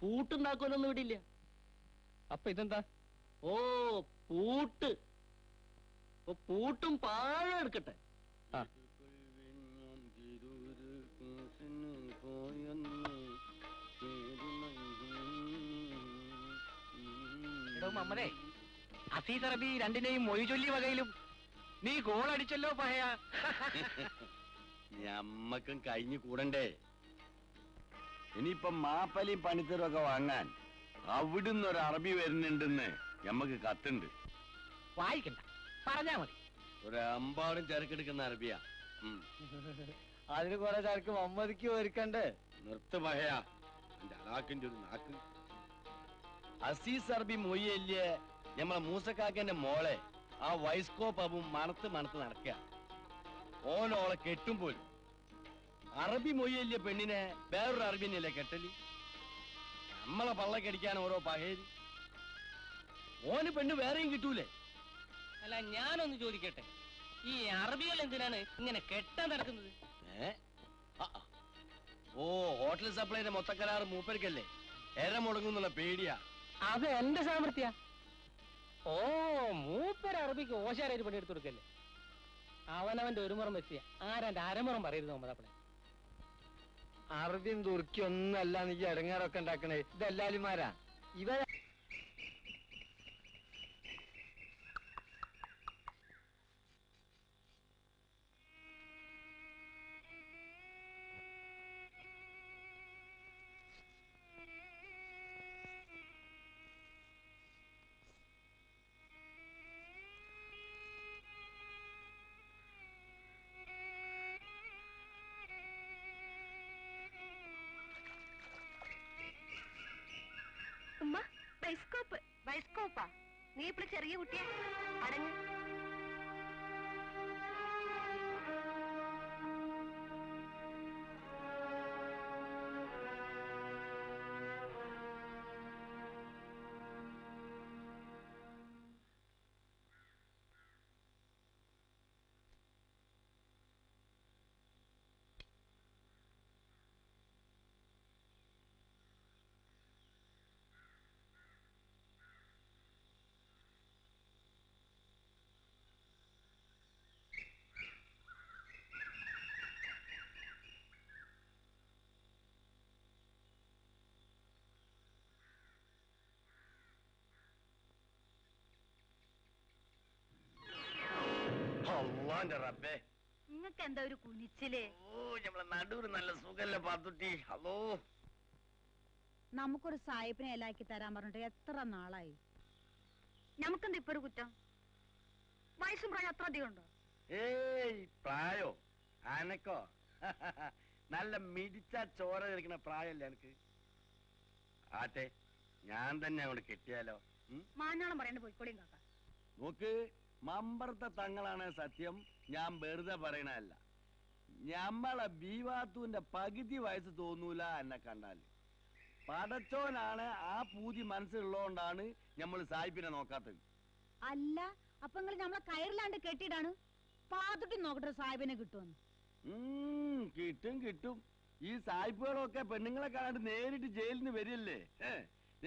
പൂട്ടുണ്ടാക്കുവാനൊന്നും ഇവിടില്ല. അപ്പൊ ഇതെന്താ? ഓ, പൂട്ട്. പൂട്ടും പാഴം എടുക്കട്ടെ. മമ്മനെ, അസീസ് അറബി രണ്ടിനെയും മൊഴി ചൊല്ലി വകയിലും നീ ഗോൾ അടിച്ചല്ലോ പഹയ. ഞമ്മക്കും കഴിഞ്ഞു കൂടണ്ടേ? ഇനിയിപ്പം മാപ്പലിയും പണിത്തരും ഒക്കെ വാങ്ങാൻ അവിടുന്ന് ഒരു അറബി വരുന്നുണ്ടെന്ന് ഞമ്മക്ക് കത്തുണ്ട്. വായിക്കണ്ട, പറഞ്ഞാ മതി. ഒരു അമ്പാടും ചരക്കെടുക്കുന്ന അറബിയാ. അതിന് കുറെ ചരക്ക് മമ്മതിക്ക് ഒരുക്കണ്ടേ? നിർത്ത് പഹയാ, എന്റെ അലാക്കിന്റെ ഒരു നാക്ക്. അസീസ് അറബി മൊയ്യല്ലേ ഞമ്മളെ മൂസക്കാക്കന്റെ മോളെ ആ വൈസ്കോപ്പ് അബും മണത്ത് നടക്കുക. ഓനോളെ കെട്ടും പോലും. അറബി മൊയ്യല്ലേ പെണ്ണിനെ വേറൊരു അറബിനല്ലേ കെട്ടല്? നമ്മളെ പള്ളക്കടിക്കാൻ ഓരോ പകേരി. ഓന് പെണ്ണ് വേറെയും കിട്ടൂലേ? അല്ല, ഞാനൊന്ന് ചോദിക്കട്ടെ, ഈ അറബികൾ എന്തിനാണ് ഇങ്ങനെ കെട്ടാൻ നടക്കുന്നത്? ഓ, ഹോട്ടൽ സപ്ലൈന്റെ മൊത്തക്കരാറ് മൂപ്പർക്കല്ലേ? എര മുടങ്ങുന്നുള്ള പേടിയാ. അത് എന്റെ സാമർത്ഥ്യ. ഓ, മൂപ്പര് അറബിക്ക് ഓശാരായിട്ട് പണിയെടുത്ത് കൊടുക്കല്ലേ. അവനവന്റെ ഒരു മുറം വെച്ചിയ ആരാന്റെ അരമുറം പറയരുത് നമ്മളെ. അറബിയും തുർക്കി ഒന്നും അല്ല നീ ഇടങ്ങാറൊക്കെ ഉണ്ടാക്കണേ. ഇതെല്ലാലുമാരാ ഇവ. ഉമ്മ, ബൈസ്കോപ്പ്. ബൈസ്കോപ്പാ? നീ ഇപ്പോൾ ചെറിയ കുട്ടിയെ അടങ്ങ്. റബ്ബേ, നിങ്ങൾക്ക് എന്താ ഒരു കുനിച്ചില്? ഓ, നമ്മളെ നടുവിന് നല്ല സുഖല്ലേ പാത്തുട്ടി. ഹലോ, നമുക്കൊരു സായിപ്പിനെ ഇലാക്കി തരാൻ പറഞ്ഞിട്ട് എത്ര നാളായി. നമുക്കെന്താ ഇപ്പൊ ഒരു കുറ്റം? വയസ്സും പ്രായം അത്ര അധികം ഉണ്ടോ? ഏയ് പ്രായോ അനക്കോ? നല്ല മിടിച്ച ചോര കളിക്കുന്ന പ്രായല്ലേ എനിക്ക്. ആട്ടെ, ഞാൻ തന്നെ അങ്ങോട്ട് കെട്ടിയാലോ? മാഞ്ഞാളം പറയണ്ട, പോയിക്കോളിയും കാക്ക. നോക്ക്, മമ്പറത്തെ തങ്ങളാണ് സത്യം, ഞാൻ വെറുതെ പറയണല്ല. ഞമ്മളെ ബീവാത്തുവിന്റെ പകുതി വയസ്സ് തോന്നൂല എന്നെ കണ്ടാല്. പടച്ചോനാണ് ആ പൂതി മനസ്സിലുള്ളതുകൊണ്ടാണ് നമ്മൾ സായിപ്പിനെ നോക്കാത്തത്. അല്ല, അപ്പൊ നിങ്ങൾ നമ്മളെ കയറിലാണ്ട് കെട്ടിയിടാണ്. പാത്തുട്ടി നോക്കട്ടെ സാഹിബിനെ കിട്ടുമെന്ന്. കിട്ടും കിട്ടും. ഈ സായിപ്പുകളൊക്കെ പെണ്ണുങ്ങളെ കാണാണ്ട് നേരിട്ട് ജയിലിൽ നിന്ന് വരില്ലേ.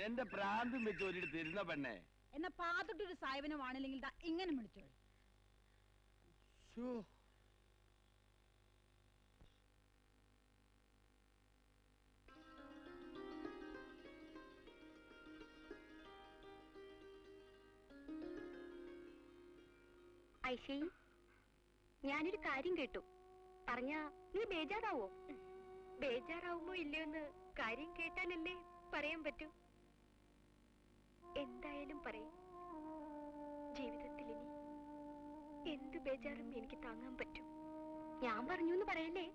എന്റെ പ്രാന്തും വെച്ച് ഒരിട്ട് തരുന്ന പെണ്ണെ. എന്നാ പാത്തുട്ടി ഒരു സാഹിബിനെ വാണില്ലെങ്കിൽ ഇങ്ങനെ വിളിച്ചോളൂ. ഐഷേ, ഞാനൊരു കാര്യം കേട്ടു. പറഞ്ഞ നീ ബേജാറാവോ? ബേജാറാവുമോ ഇല്ലയോന്ന് കാര്യം കേട്ടാലല്ലേ പറയാൻ പറ്റൂ. എന്തായാലും പറയും. ജീവിതത്തിൽ ഇനി എന്ത് ബേജാറും എനിക്ക് താങ്ങാൻ പറ്റും. ഞാൻ പറഞ്ഞു എന്ന് പറയല്ലേ.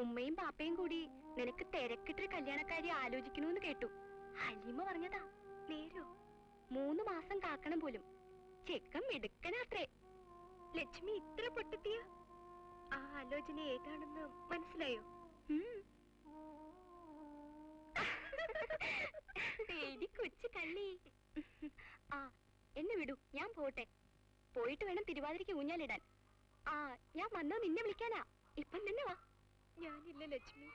ഉമ്മയും പാപ്പയും കൂടി നിനക്ക് തിരക്കിട്ടൊരു കല്യാണക്കാരി ആലോചിക്കണമെന്ന് കേട്ടു. ഹലീമ പറഞ്ഞതാ. നേരോ? 3 മാസം കാക്കണം പോലും. ചെക്കം എടുക്കനാത്രേ. ലക്ഷ്മി ഇത്ര പൊട്ടത്തിയ? ആ ആലോചന ഏതാണെന്ന് മനസ്സിലായോ? കൊച്ചു കള്ളി. ആ, എന്നെ വിടൂ, ഞാൻ പോട്ടെ. പോയിട്ട് വേണം തിരുവാതിരയ്ക്ക് ഊഞ്ഞാലിടാൻ. ആ, ഞാൻ വന്നാ നിന്നെ വിളിക്കാനാ. ഇപ്പം തന്നെ വാ. ഞാനില്ല ലക്ഷ്മി.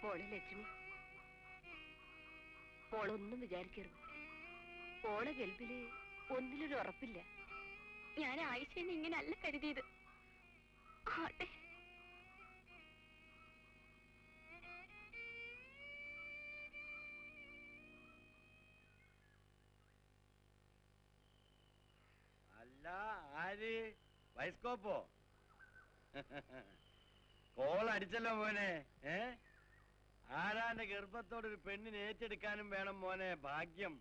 മോളെ ലക്ഷ്മി, മോളൊന്നും വിചാരിക്കരുത്. മോളെ ഗൾബില് ഒന്നിലൊരു ഉറപ്പില്ല. ഞാൻ ആയിഷേനെ ഇങ്ങനെ അല്ല കരുതിയത്. ആട്ടെ, അല്ല, ആര്? ബൈസ്കോപ്പോ? കോൾ അടിച്ചല്ലോ മോനെ. ആരാന്റെ ഗർഭത്തോടൊരു പെണ്ണിനെ ഏറ്റെടുക്കാനും വേണം മോനെ ഭാഗ്യം.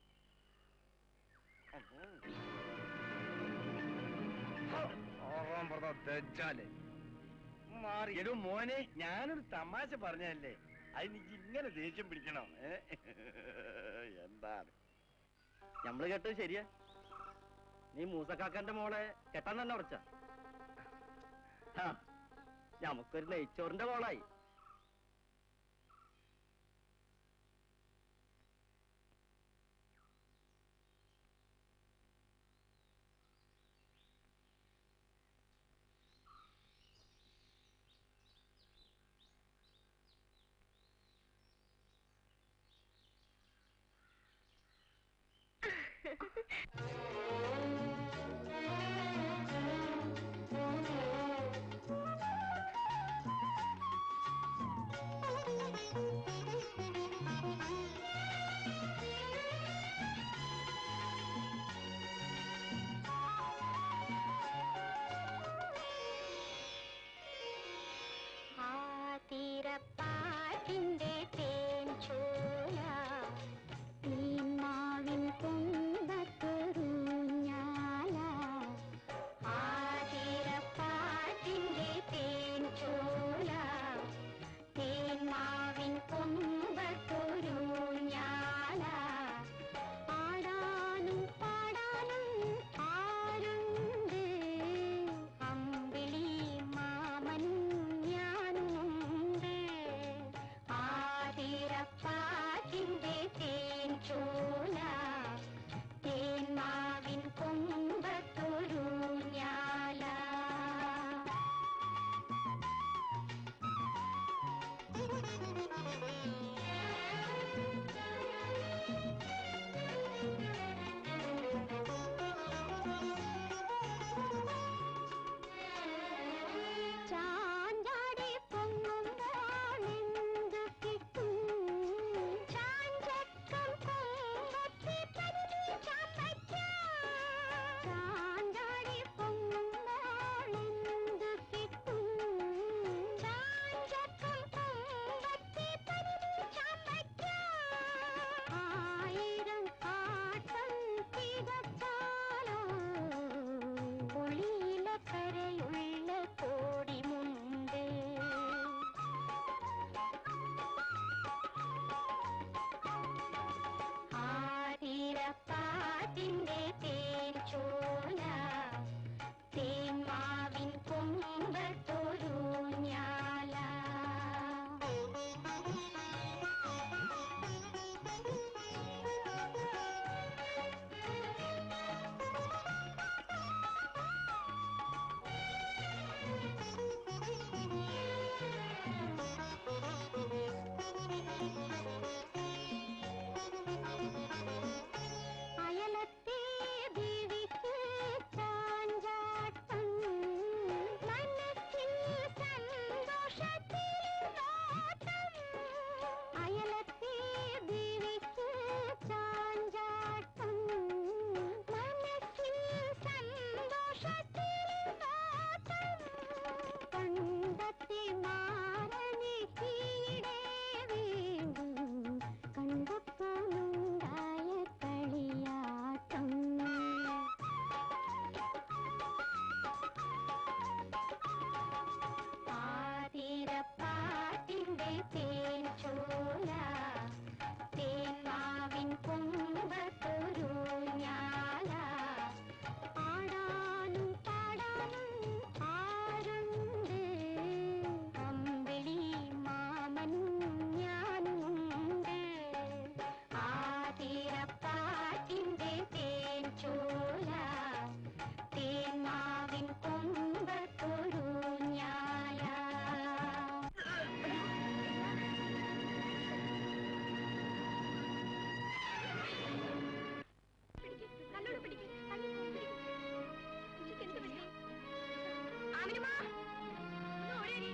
എടോ മോനെ, ഞാനൊരു തമാശ പറഞ്ഞല്ലേ, അതിനിക്ക് ഇങ്ങനെ ദേഷ്യം പിടിക്കണോ? എന്താണ് നമ്മള് കേട്ടത് ശരിയാ? നീ മൂസക്കാക്കന്റെ മോളെ കെട്ടാൻ തന്നെ ഉറച്ച? നമുക്കൊരു നെയ്ച്ചോറിന്റെ കോളായി. തീരപ്പാട്ടിന്റെ തേൻ ചോല നീമാവിൻ കൊമ്പത്തൊരുഞ്ഞാല ആ തീരപ്പാട്ടിന്റെ തേൻ ചോല തേന്മാവിൻ കൊമ്പത്തൊരുഞ്ഞാല ആടാനും പാടാനും ആരുണ്ട് അമ്പിളി മാമനും ഞാനുമുണ്ട് ആതിരപ്പാട്ടിന്റെ തേൻ ചോല തേന്മാവിൻ കൊമ്പത്തൊരുഞ്ഞാല ചാഞ്ചാടി പൊങ്ങുമ്പോളെന്തു കിട്ടും ചാഞ്ചക്കം പൊങ്ങത്തി പന്നി ചാമ്പയ്ക്ക ചാഞ്ചാടി പൊങ്ങുമ്പോളെന്തു കിട്ടും ചാഞ്ചക്കം പൊങ്ങത്തി പന്നി ചാമ്പയ്ക്ക ആയിരം ആട്ടം തികച്ചാലോ പുളിയിലക്കരയുള്ള കോടിമുണ്ട് ആതിരപ്പാട്ടിന്റെ തേൻ ചോല തേന്മാവിൻ കൊമ്പത്തൊരുഞ്ഞാല അയലത്തെ ദേവിക്ക് ചാഞ്ചാട്ടം മനസ്സിൽ സന്തോഷത്തിൽ നോട്ടം അയലത്തെ ദേവിക്ക് ചാഞ്ചാട്ടം മനസ്സിൽ സന്തോഷത്തിൽ നോട്ടം കണ്ടെത്തി മാറനെ കീഴേ വീണ്ടും കണ്ടപ്പോഴുണ്ടായ കളിയാട്ടം ആതിരപ്പാട്ടിന്റെ തേൻ ചോല തേന്മാവിൻ കൊമ്പത്തൊരുഞ്ഞാല ആടാനും പാടാനും ആരുണ്ട് അമ്പിളി മാമനും ഞാനുമുണ്ട് ആതിരപ്പാട്ടിന്റെ തേൻ ചോല തേന്മാവിൻ കൊമ്പത്തൊരുഞ്ഞാല കല്ലോട് പിടിക്ക് എന്ത് പറ്റി ആമിനുമാ ഒന്ന് ഓടേടി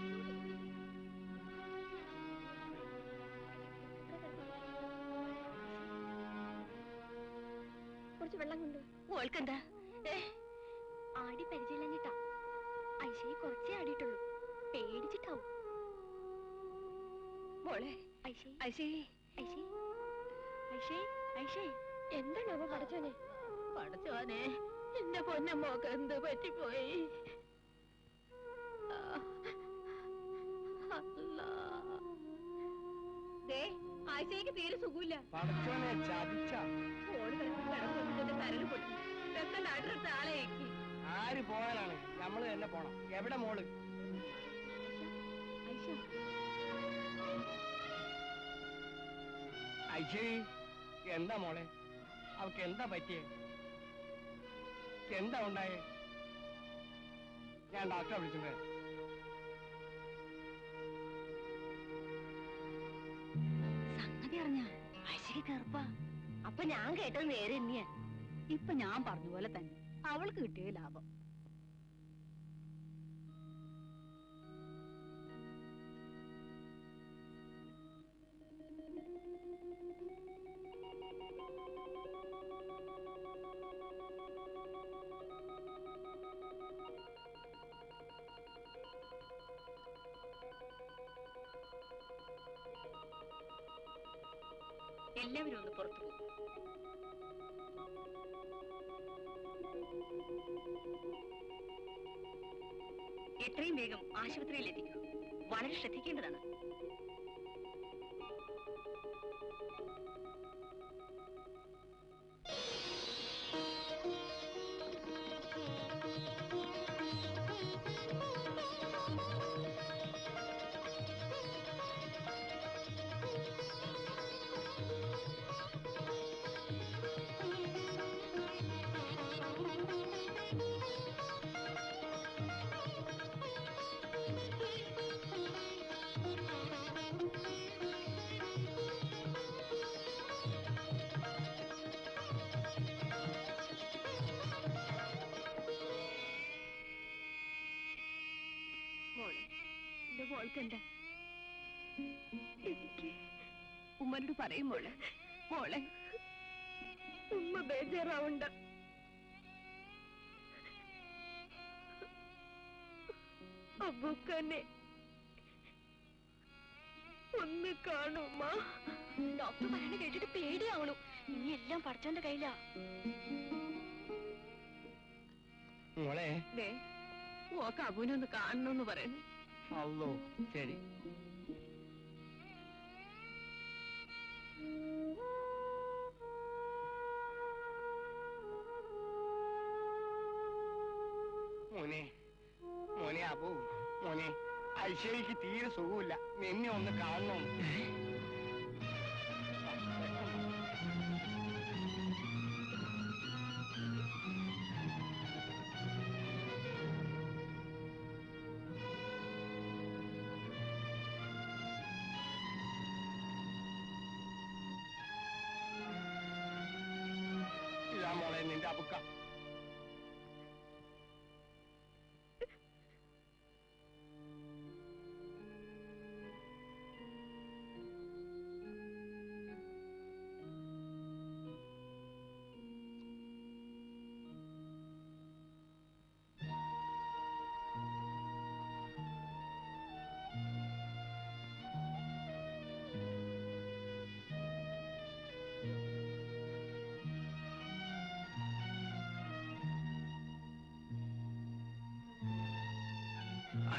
കുറച്ച് വെള്ളം കൊണ്ട് ഓൾക്കെന്താ ആടി പരിചയമില്ലഞ്ഞിട്ടാ ഐശയെ കുറച്ചേ ആടിയിട്ടുള്ളൂ പേടിച്ചിട്ടാവും മോളെ എന്താണ് അവ പഠിച്ചോനെ പഠിച്ചോനെ എന്റെ പൊന്നമ്മക്ക് എന്ത് പറ്റിപ്പോയി ആഴ്ചയ്ക്ക് തീരെ സുഖമില്ല പടച്ചോനെ ചതിച്ച ഓടി കിടന്നിട്ട് കരട് പൊട്ടി പെട്ടെന്ന് അടുത്ത ആളെ ആര് പോയാലാണ് നമ്മള് തന്നെ പോണം എവിടെ മോള് ഐശ്വരി, എന്താ മോളെ? അവക്ക് എന്താ പറ്റിയേ? എന്താ ഉണ്ടായേ? ഞാൻ ഡോക്ടറെ വിളിച്ചിട്ട്. സംഗതി അറിഞ്ഞ ഐശ്വര്യ കറുപ്പ. അപ്പൊ ഞാൻ കേട്ടത് നേരെ തന്നെയാ. ഇപ്പൊ ഞാൻ പറഞ്ഞ പോലെ തന്നെ അവൾക്ക് കിട്ടിയ ലാഭം. എല്ലാവരും ഒന്ന് പുറത്തു പോകും. എത്രയും വേഗം ആശുപത്രിയിൽ എത്തിക്കൂ. വളരെ ശ്രദ്ധിക്കേണ്ടതാണ്. മോൾക്കെന്താ? എനിക്ക് ഉമ്മനോട് പറയും മോളെ. മോളെ ഉമ്മ ബേജാറാവണ്ട. അബൂക്കനെ ഒന്ന് കാണുമ്മ. ഡോക്ടർ പറയണ കേട്ടിട്ട് പേടിയാവണു. ഇനി എല്ലാം പഠിച്ചോന്റെ കയ്യിലാ. മോളെ ഓക്ക് അബുവിനൊന്ന് കാണണമെന്ന് പറയുന്നു. അല്ലോ ശരി. മോനെ മോനെ അബു, മോനെ ഐശ്വര്യക്ക് തീരെ സുഖമില്ല. നിന്നെ ഒന്ന് കാണണം. ഇതാ മോളെ നിന്റെ അബുക്ക.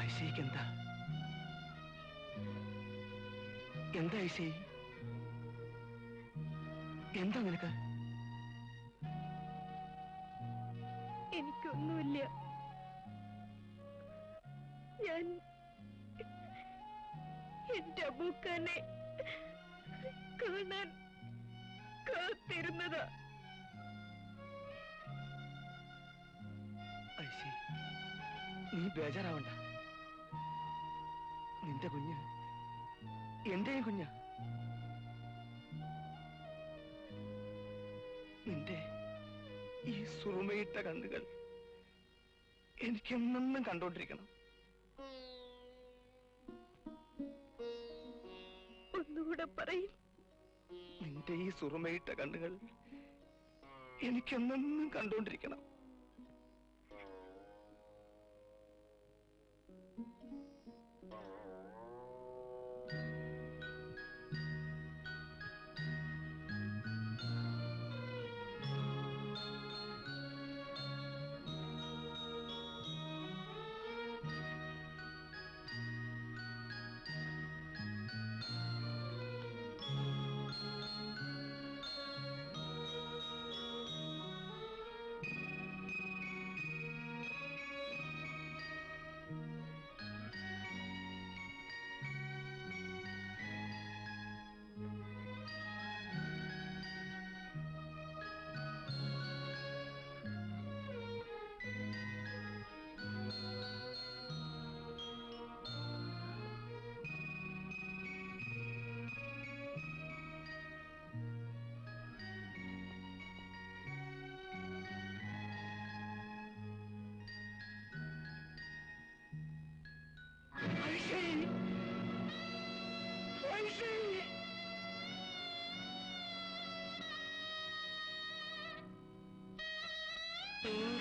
ഐശ്വര്യക്ക് എന്താ എന്താ ഐശ്വര്യ? എന്താ നിനക്ക്? എനിക്കൊന്നുമില്ല. ഞാൻ എന്റെ അബൂക്കനെ കാണാൻ കാത്തിരുന്നതാ. ഐശ്വര്യ, നീ ബേജാറാവണ്ട. നിന്റെ കുഞ്ഞ് എന്റെയും കുഞ്ഞാ. നിന്റെ ഈ സുറുമയിട്ട കണ്ണുകൾ എനിക്കെന്നും കണ്ടോണ്ടിരിക്കണം. ഒന്നുകൂടെ പറയും. നിന്റെ ഈ സുറുമയിട്ട കണ്ണുകൾ എനിക്കെന്നും കണ്ടോണ്ടിരിക്കണം. तू